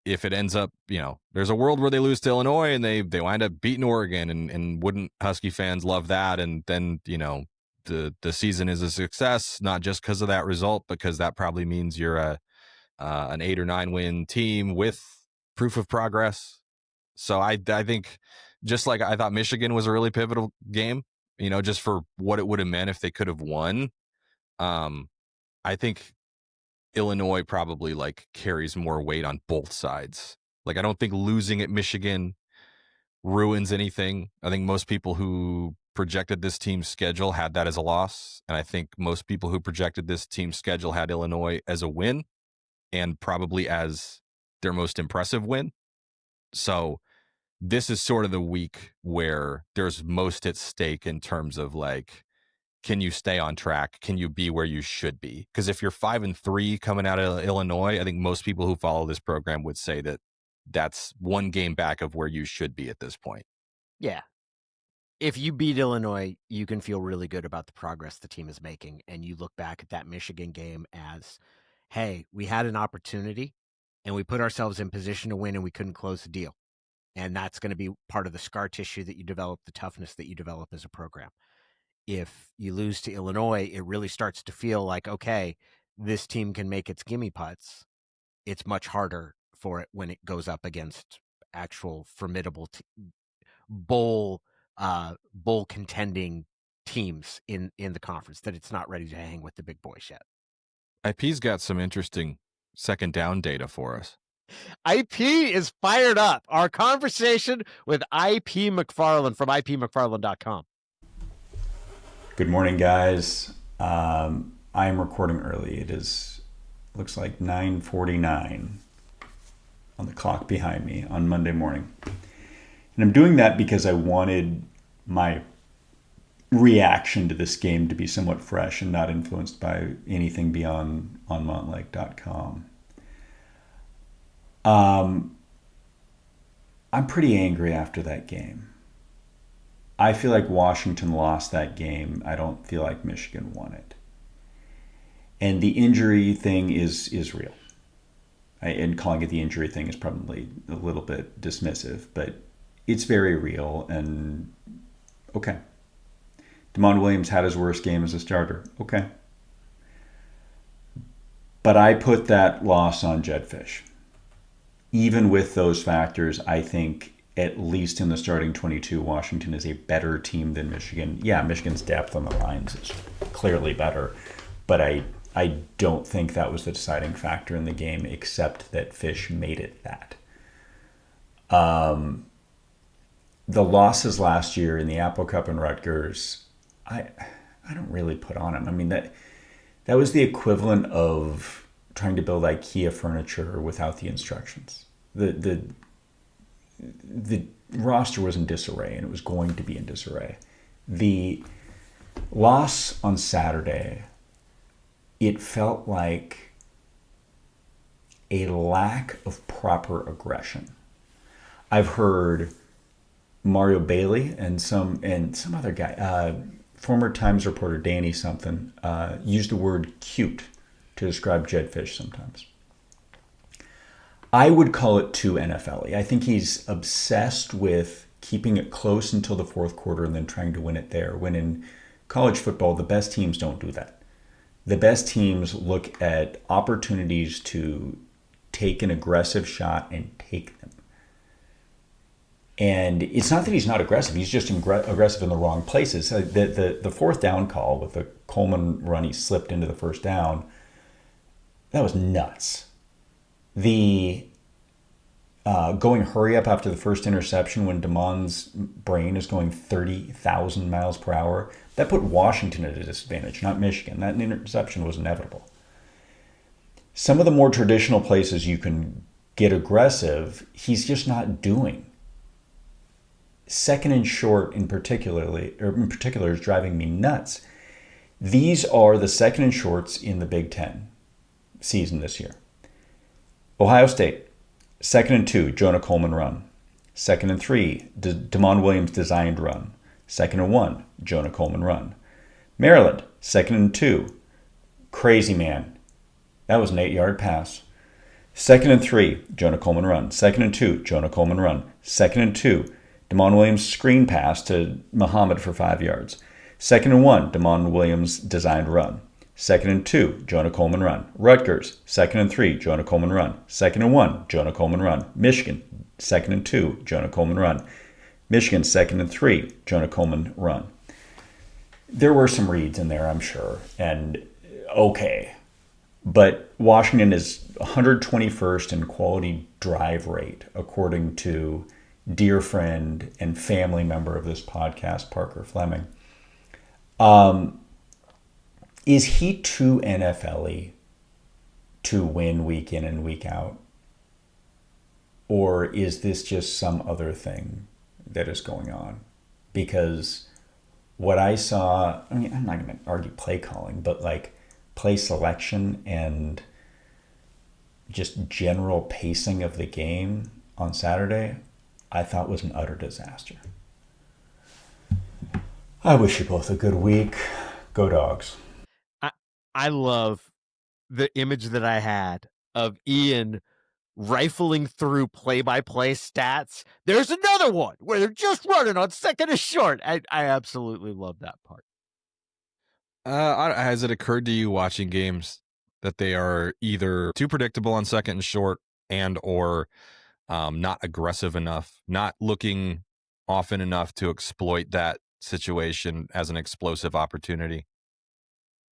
if it ends up, there's a world where they lose to Illinois and they wind up beating Oregon, and wouldn't Husky fans love that? And then the season is a success, not just because of that result, because that probably means you're an 8 or 9 win team with proof of progress. So I think, just like I thought Michigan was a really pivotal game, just for what it would have meant if they could have won. I think Illinois probably like carries more weight on both sides. Like, I don't think losing at Michigan ruins anything. I think most people who projected this team's schedule had that as a loss. And I think most people who projected this team's schedule had Illinois as a win, and probably as their most impressive win. So this is sort of the week where there's most at stake in terms of like, can you stay on track? Can you be where you should be? Because if you're 5-3 coming out of Illinois, I think most people who follow this program would say that that's one game back of where you should be at this point.
Yeah. If you beat Illinois, you can feel really good about the progress the team is making. And you look back at that Michigan game as, hey, we had an opportunity and we put ourselves in position to win and we couldn't close the deal. And that's going to be part of the scar tissue that you develop, the toughness that you develop as a program. If you lose to Illinois, it really starts to feel like, okay, this team can make its gimme putts. It's much harder for it when it goes up against actual formidable bowl contending teams in the conference, that it's not ready to hang with the big boys yet.
IP's got some interesting second down data for us.
IP is fired up. Our conversation with IP McFarland from ipmcfarland.com.
Good morning, guys. I am recording early. Looks like 9:49 on the clock behind me on Monday morning. And I'm doing that because I wanted my reaction to this game to be somewhat fresh and not influenced by anything beyond onmontlake.com. I'm pretty angry after that game. I feel like Washington lost that game. I don't feel like Michigan won it. And the injury thing is real. And calling it the injury thing is probably a little bit dismissive, but it's very real. And okay. Damon Williams had his worst game as a starter. Okay. But I put that loss on Jedd Fisch. Even with those factors, I think at least in the starting 22, Washington is a better team than Michigan. Yeah, Michigan's depth on the lines is clearly better, but I don't think that was the deciding factor in the game, except that Fisch made it that. The losses last year in the Apple Cup and Rutgers, I don't really put on them. I mean, that was the equivalent of trying to build IKEA furniture without the instructions. The roster was in disarray, and it was going to be in disarray. The loss on Saturday, it felt like a lack of proper aggression. I've heard Mario Bailey and some other guy, former Times reporter Danny something, use the word cute to describe Jedd Fisch sometimes. I would call it too NFL-y. I think he's obsessed with keeping it close until the fourth quarter and then trying to win it there. When in college football, the best teams don't do that. The best teams look at opportunities to take an aggressive shot and take them. And it's not that he's not aggressive. He's just aggressive in the wrong places. The fourth down call with the Coleman run, he slipped into the first down. That was nuts. The going hurry up after the first interception when Damon's brain is going 30,000 miles per hour, that put Washington at a disadvantage, not Michigan. That interception was inevitable. Some of the more traditional places you can get aggressive, he's just not doing. Second and short in particular is driving me nuts. These are the second and shorts in the Big Ten season this year. Ohio State, 2nd and 2, Jonah Coleman run. 2nd and 3, Damon Williams designed run. 2nd and 1, Jonah Coleman run. Maryland, 2nd and 2, crazy man. That was an 8-yard pass. 2nd and 3, Jonah Coleman run. 2nd and 2, Jonah Coleman run. 2nd and 2, Damon Williams screen pass to Muhammad for 5 yards. 2nd and 1, Damon Williams designed run. 2nd and 2, Jonah Coleman run. Rutgers, 2nd and 3, Jonah Coleman run. 2nd and 1, Jonah Coleman run. Michigan, 2nd and 2, Jonah Coleman run. Michigan, 2nd and 3, Jonah Coleman run. There were some reads in there, I'm sure, and okay. But Washington is 121st in quality drive rate, according to dear friend and family member of this podcast, Parker Fleming. Is he too NFL-y to win week in and week out? Or is this just some other thing that is going on? Because what I saw, I mean, I'm not going to argue play calling, but like play selection and just general pacing of the game on Saturday, I thought was an utter disaster. I wish you both a good week. Go Dogs.
I love the image that I had of Ian rifling through play-by-play stats. There's another one where they're just running on 2nd and short. I absolutely love that part.
Has it occurred to you watching games that they are either too predictable on 2nd and short and or not aggressive enough, not looking often enough to exploit that situation as an explosive opportunity?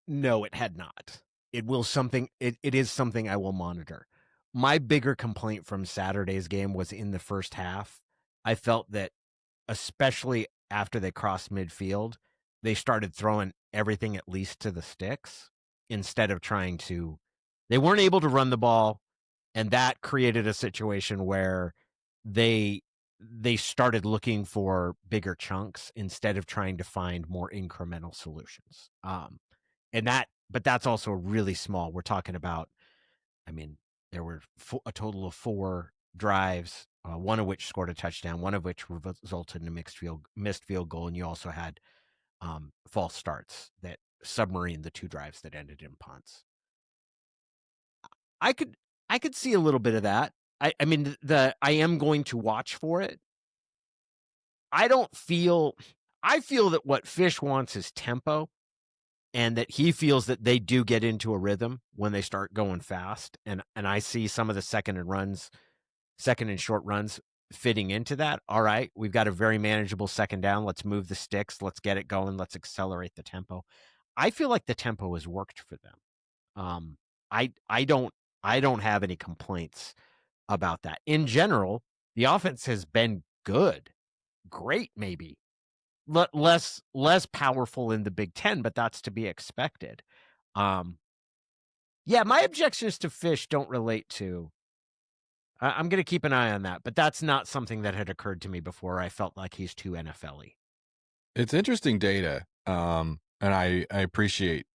No, it had not. It is something I will monitor. My bigger complaint from Saturday's game was in the first half. I felt that, especially after they crossed midfield, they started throwing everything at least to the sticks instead of they weren't able to run the ball, and that created a situation where they started looking for bigger chunks instead of trying to find more incremental solutions. But that's also really small. We're talking about, I mean, there were a total of 4 drives, one of which scored a touchdown, one of which resulted in a missed field goal, and you also had false starts that submarined the 2 drives that ended in punts. I could see a little bit of that. I mean, I am going to watch for it. I feel that what Fisch wants is tempo, and that he feels that they do get into a rhythm when they start going fast. And I see some of the second and short runs fitting into that. All right, we've got a very manageable second down. Let's move the sticks. Let's get it going. Let's accelerate the tempo. I feel like the tempo has worked for them. I don't have any complaints about that. In general, the offense has been good, great, maybe less powerful in the Big Ten, but that's to be expected. Yeah, my objections to Fisch don't relate to. I'm going to keep an eye on that, but that's not something that had occurred to me before. I felt like he's too NFL-y.
It's interesting data, and I appreciate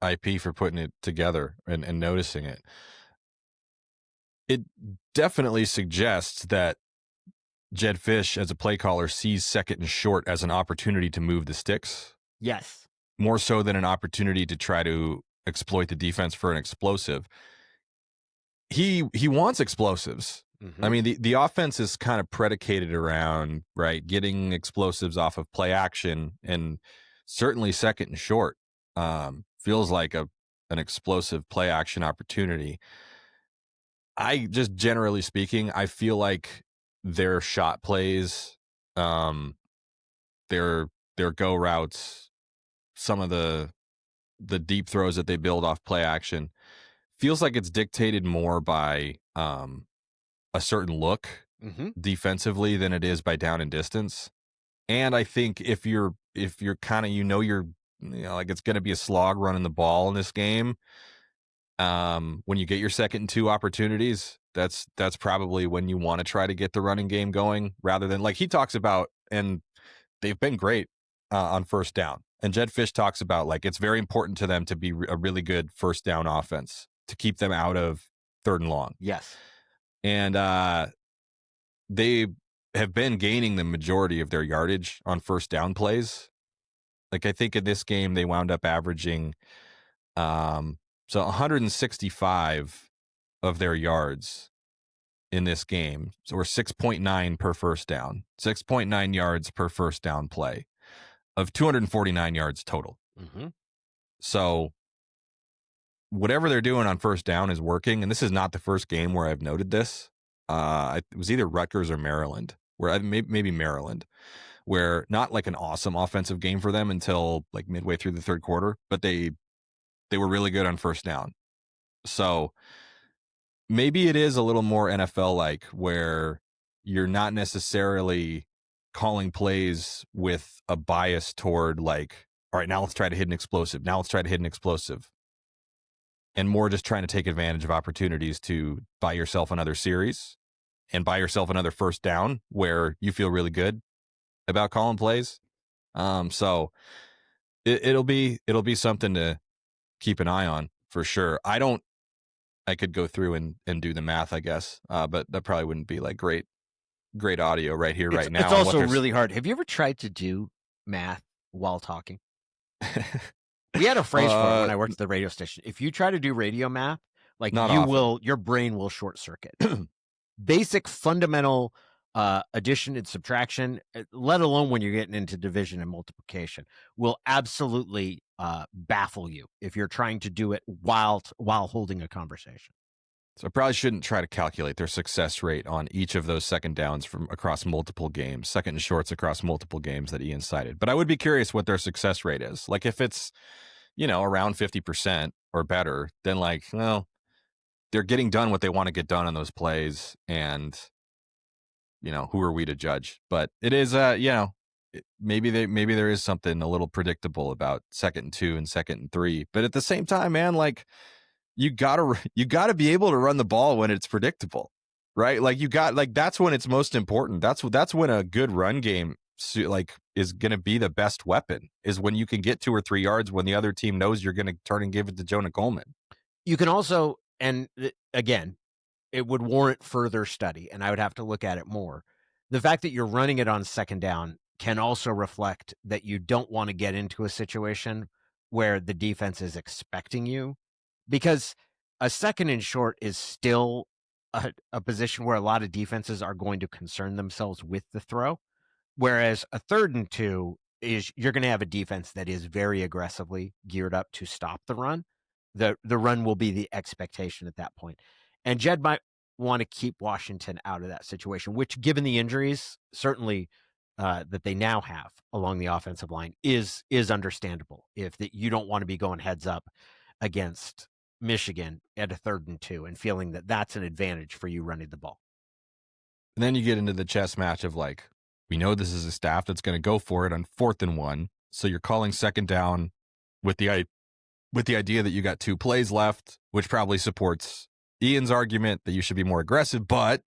IP for putting it together and noticing it. It definitely suggests that Jedd Fisch, as a play caller, sees second and short as an opportunity to move the sticks.
Yes.
More so than an opportunity to try to exploit the defense for an explosive. He wants explosives.
Mm-hmm.
I mean, the offense is kind of predicated around, right, getting explosives off of play action, and certainly second and short feels like an explosive play action opportunity. I just, generally speaking, I feel like their shot plays, their go routes, some of the deep throws that they build off play action, feels like it's dictated more by a certain look defensively than it is by down and distance. And I think if you're kind of, like it's going to be a slog running the ball in this game, when you get your second and 2 opportunities, that's probably when you want to try to get the running game going, rather than, like he talks about, and they've been great on first down. And Jedd Fisch talks about, like, it's very important to them to be a really good first down offense to keep them out of third and long.
Yes.
And they have been gaining the majority of their yardage on first down plays. Like, I think in this game they wound up averaging 165 of their yards in this game. So we're 6.9 per first down, 6.9 yards per first down play of 249 yards total.
Mm-hmm.
So whatever they're doing on first down is working. And this is not the first game where I've noted this. It was either Rutgers or Maryland, where maybe Maryland, where not like an awesome offensive game for them until like midway through the third quarter, but they were really good on first down. So maybe it is a little more NFL-like, where you're not necessarily calling plays with a bias toward, like, all right, now let's try to hit an explosive. Now let's try to hit an explosive. And more just trying to take advantage of opportunities to buy yourself another series and buy yourself another first down where you feel really good about calling plays. So it'll be something to keep an eye on for sure. I could go through and do the math, I guess, but that probably wouldn't be like great audio right here, right now.
It's also really hard. Have you ever tried to do math while talking? We had a phrase for it when I worked at the radio station. If you try to do radio math, like your brain will short circuit. Basic fundamental addition and subtraction, let alone when you're getting into division and multiplication, will absolutely baffle you if you're trying to do it while holding a conversation.
So I probably shouldn't try to calculate their success rate on each of those second downs from across multiple games, second and shorts across multiple games that Ian cited. But I would be curious what their success rate is. Like, if it's, around 50% or better, then, like, well, they're getting done what they want to get done on those plays, and who are we to judge? But it is maybe there is something a little predictable about second and 2 and second and 3. But at the same time, man, like, you gotta be able to run the ball when it's predictable, right? Like, that's when it's most important. That's when a good run game is going to be the best weapon, is when you can get 2 or 3 yards when the other team knows you're going to turn and give it to Jonah Coleman.
You can also, and again, it would warrant further study, and I would have to look at it more. The fact that you're running it on second down can also reflect that you don't want to get into a situation where the defense is expecting you, because a second and short is still a position where a lot of defenses are going to concern themselves with the throw, whereas a 3rd and 2 is you're going to have a defense that is very aggressively geared up to stop the run. The run will be the expectation at that point. And Jedd might want to keep Washington out of that situation, which, given the injuries, certainly that they now have along the offensive line, is understandable. If that you don't want to be going heads up against Michigan at a 3rd and 2 and feeling that that's an advantage for you running the ball.
And then you get into the chess match of like, we know this is a staff that's going to go for it on 4th and 1. So you're calling second down with the idea that you got 2 plays left, which probably supports Ian's argument that you should be more aggressive. But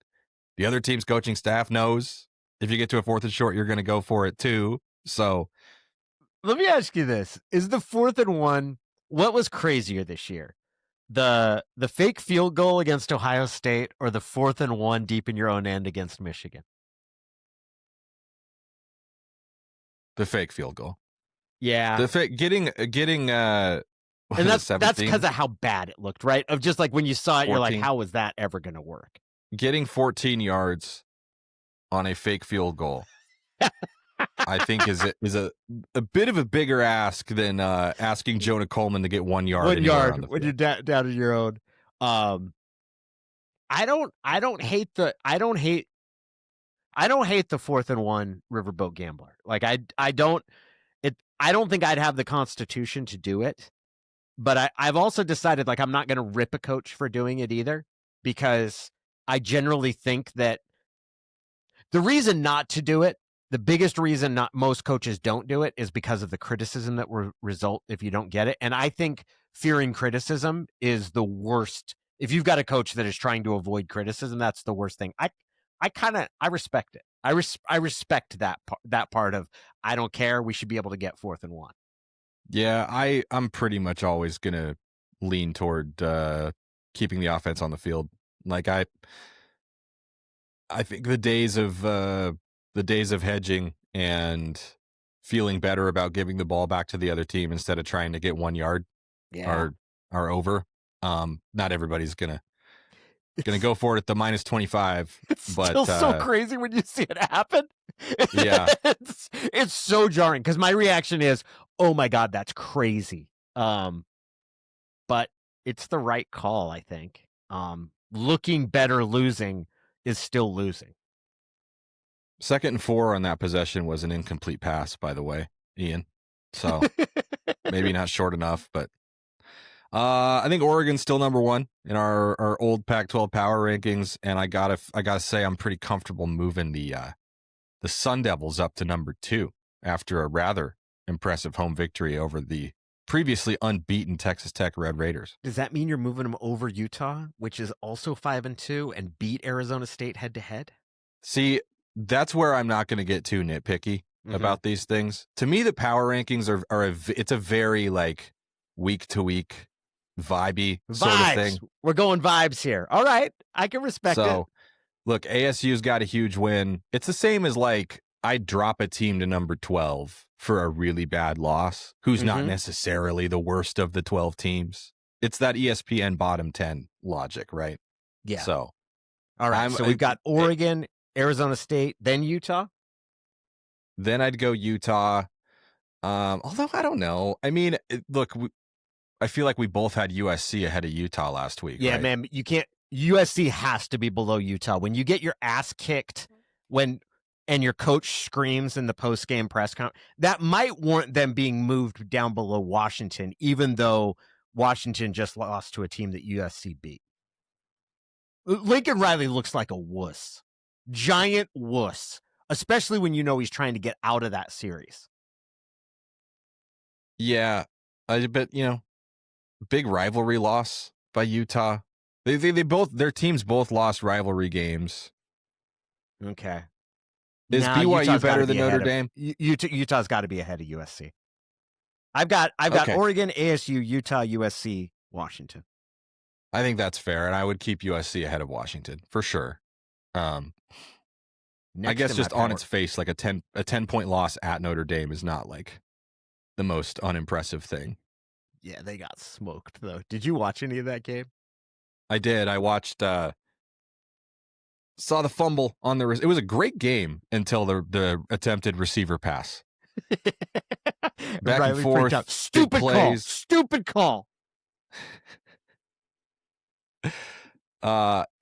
the other team's coaching staff knows if you get to a 4th and short, you're going to go for it too. So
let me ask you this. Is the 4th and 1, what was crazier this year? The fake field goal against Ohio State, or the 4th and 1 deep in your own end against Michigan?
The fake field goal.
Yeah.
The fake getting
and that's because of how bad it looked, right? Of just like when you saw it,
14.
You're like, how was that ever going to work?
Getting 14 yards on a fake field goal, I think is a bit of a bigger ask than asking Jonah Coleman to get 1 yard.
1 yard when you're down in your own. I don't hate the 4th and 1 riverboat gambler. Like I don't think I'd have the constitution to do it, but I've also decided like I'm not going to rip a coach for doing it either, because I generally think that the reason not to do it, the biggest reason not most coaches don't do it, is because of the criticism that will result if you don't get it. And I think fearing criticism is the worst. If you've got a coach that is trying to avoid criticism, that's the worst thing. I respect it. I respect that part of, I don't care. We should be able to get 4th and 1.
Yeah, I'm pretty much always gonna lean toward keeping the offense on the field. Like I think the days of hedging and feeling better about giving the ball back to the other team instead of trying to get 1 yard are over. Not everybody's gonna go for it at the -25.
It's
but
still so crazy when you see it happen.
Yeah,
it's so jarring, because my reaction is, oh my God, that's crazy. But it's the right call, I think. Looking better losing is still losing.
2nd and 4 on that possession was an incomplete pass, by the way, Ian. So maybe not short enough, but I think Oregon's still number 1 in our old Pac-12 power rankings, and I gotta say I'm pretty comfortable moving the Sun Devils up to number 2 after a rather impressive home victory over the previously unbeaten Texas Tech Red Raiders.
Does that mean you're moving them over Utah, which is also 5-2 and beat Arizona State head to head?
See, that's where I'm not going to get too nitpicky about these things. To me, the power rankings it's a very like week to week vibey sort of thing.
We're going vibes here. All right, I can respect it.
So, look, ASU's got a huge win. It's the same as like I drop a team to number 12 for a really bad loss, who's not necessarily the worst of the 12 teams. It's that ESPN bottom 10 logic, right?
Yeah.
So,
all right. So we've got Oregon, Arizona State, then Utah.
Then I'd go Utah. Although I don't know. I mean, look, I feel like we both had USC ahead of Utah last week.
Yeah,
right?
man. You can't. USC has to be below Utah. When you get your ass kicked, and your coach screams in the post-game press conference, that might warrant them being moved down below Washington, even though Washington just lost to a team that USC beat. Lincoln Riley looks like a wuss. Giant wuss. Especially when you know he's trying to get out of that series.
Yeah. But, big rivalry loss by Utah. Their teams both lost rivalry games.
Okay.
Is BYU better than Notre Dame?
Utah's got to be ahead of USC. I've got
Okay.
Oregon, ASU, Utah, USC, Washington.
I think that's fair, and I would keep USC ahead of Washington for sure. I
Next
guess
in
just
my
on its face, like a 10-point loss at Notre Dame is not like the most unimpressive thing.
Yeah, they got smoked though. Did you watch any of that game?
I did. I watched. Saw the fumble on the. It was a great game until the attempted receiver pass. Back
Riley
and forth.
out. Stupid call.
Plays.
Stupid call.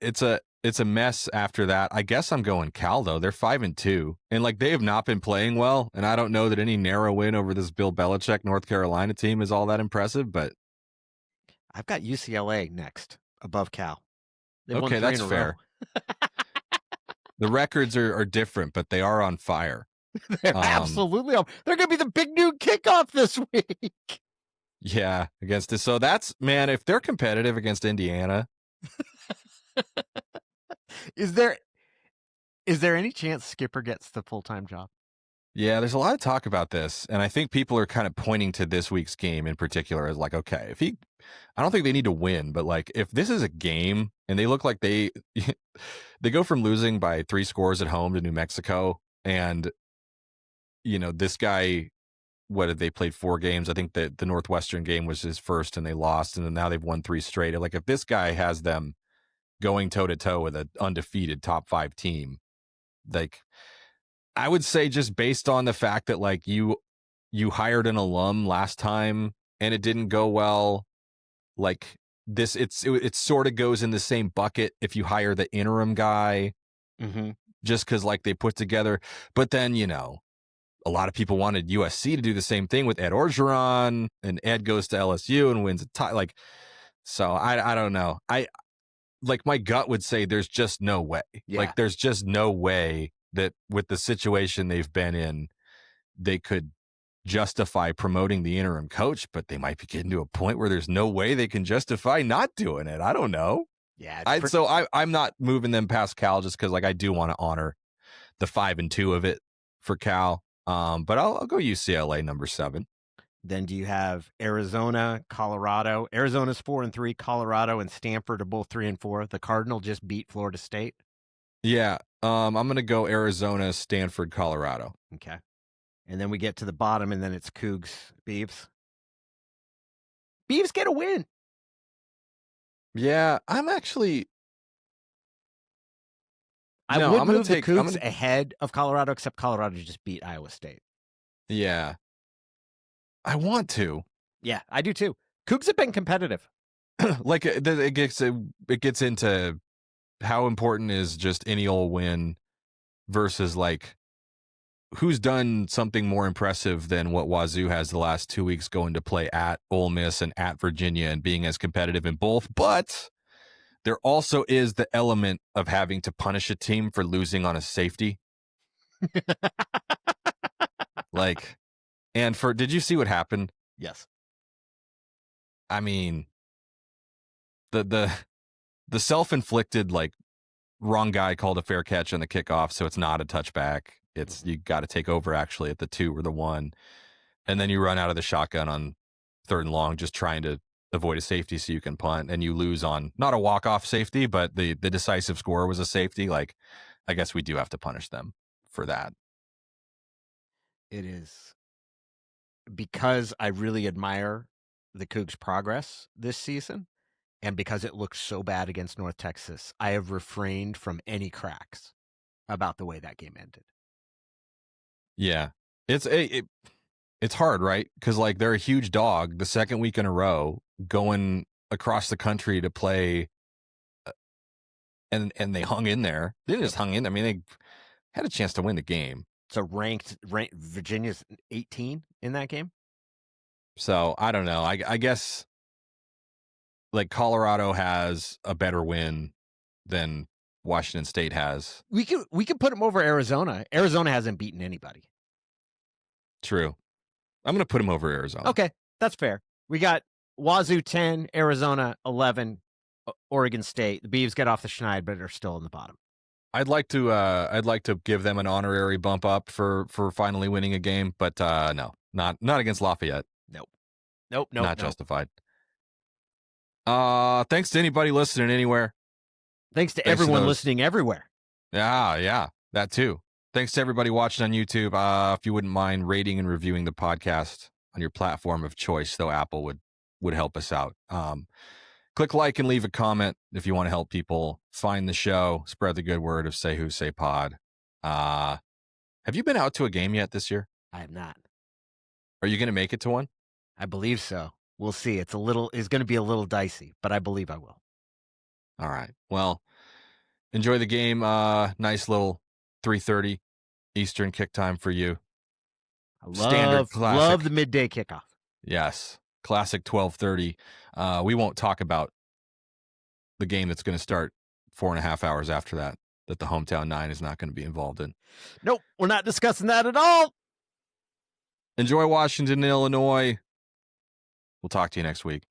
It's a mess after that. I guess I'm going Cal though. They're 5-2, and like they have not been playing well. And I don't know that any narrow win over this Bill Belichick North Carolina team is all that impressive. But
I've got UCLA next above Cal. They've won
okay,
3
that's
in a
fair. The records are different, but they are on fire.
They're absolutely on. They're going to be the big new kickoff this week.
Yeah, against it. So that's, man, if they're competitive against Indiana.
Is there any chance Skipper gets the full-time job?
Yeah, there's a lot of talk about this, and I think people are kind of pointing to this week's game in particular as like, okay, I don't think they need to win, but like if this is a game and they look like they go from losing by 3 scores at home to New Mexico, and this guy, what did they played 4 games? I think that the Northwestern game was his first and they lost, and then now they've won 3 straight. Like if this guy has them going toe to toe with an undefeated top 5 team, like I would say just based on the fact that like you hired an alum last time and it didn't go well, like this, it sort of goes in the same bucket if you hire the interim guy, just because like they put together, but then a lot of people wanted USC to do the same thing with Ed Orgeron, and Ed goes to LSU and wins a tie. Like, so I don't know. Like my gut would say there's just no way.
Yeah.
Like there's just no way that with the situation they've been in, they could justify promoting the interim coach, but they might be getting to a point where there's no way they can justify not doing it. I don't know.
Yeah.
I'm not moving them past Cal just because like I do want to honor the 5-2 of it for Cal. But I'll go UCLA number 7.
Then do you have Arizona, Colorado? Arizona's 4-3. Colorado and Stanford are both 3-4. The Cardinal just beat Florida State.
Yeah. I'm going to go Arizona, Stanford, Colorado.
Okay. And then we get to the bottom, and then it's Cougs, Beavs. Beavs get a win.
Yeah, I'm actually...
I would move the Cougs ahead of Colorado, except Colorado just beat Iowa State.
Yeah. I want to.
Yeah, I do too. Cougs have been competitive.
Like it gets into how important is just any old win versus like who's done something more impressive than what Wazoo has the last 2 weeks, going to play at Ole Miss and at Virginia and being as competitive in both. But there also is the element of having to punish a team for losing on a safety. Like, and did you see what happened?
Yes.
I mean, the self-inflicted, like, wrong guy called a fair catch on the kickoff, so it's not a touchback. It's you got to take over actually at the 2 or the 1, and then you run out of the shotgun on 3rd and long, just trying to avoid a safety so you can punt, and you lose on not a walk-off safety, but the decisive score was a safety. Like, I guess we do have to punish them for that.
It is because I really admire the Cougs' progress this season, and because it looks so bad against North Texas, I have refrained from any cracks about the way that game ended.
Yeah, it's hard, right? Because like they're a huge dog the second week in a row, going across the country to play, and they hung in there. They just hung in. I mean, they had a chance to win the game.
So ranked Virginia's 18 in that game.
So I don't know. I guess like Colorado has a better win than Washington State has.
We could put them over Arizona. Arizona hasn't beaten anybody.
True. I'm going to put them over Arizona.
Okay, that's fair. We got Wazoo 10, Arizona 11, Oregon State. The Beavs get off the schneid, but are still in the bottom.
I'd like to give them an honorary bump up for finally winning a game, but no, not against Lafayette.
Nope.
Not justified. Thanks to anybody listening anywhere.
Thanks to
Thanks to
everyone
those.
listening everywhere.
Yeah, that too. Thanks to everybody watching on YouTube. If you wouldn't mind rating and reviewing the podcast on your platform of choice, though Apple would help us out. Click like and leave a comment if you want to help people find the show, spread the good word of Say Who Say Pod. Have you been out to a game yet this year?
I have not.
Are you going to make it to one?
I believe so. We'll see. It's going to be a little dicey, but I believe I will.
All right. Well, enjoy the game. Nice little 3:30 Eastern kick time for you. Standard classic.
Love the midday kickoff.
Yes. Classic 12:30. We won't talk about the game that's going to start 4.5 hours after that the hometown 9 is not going to be involved in.
Nope. We're not discussing that at all.
Enjoy Washington, Illinois. We'll talk to you next week.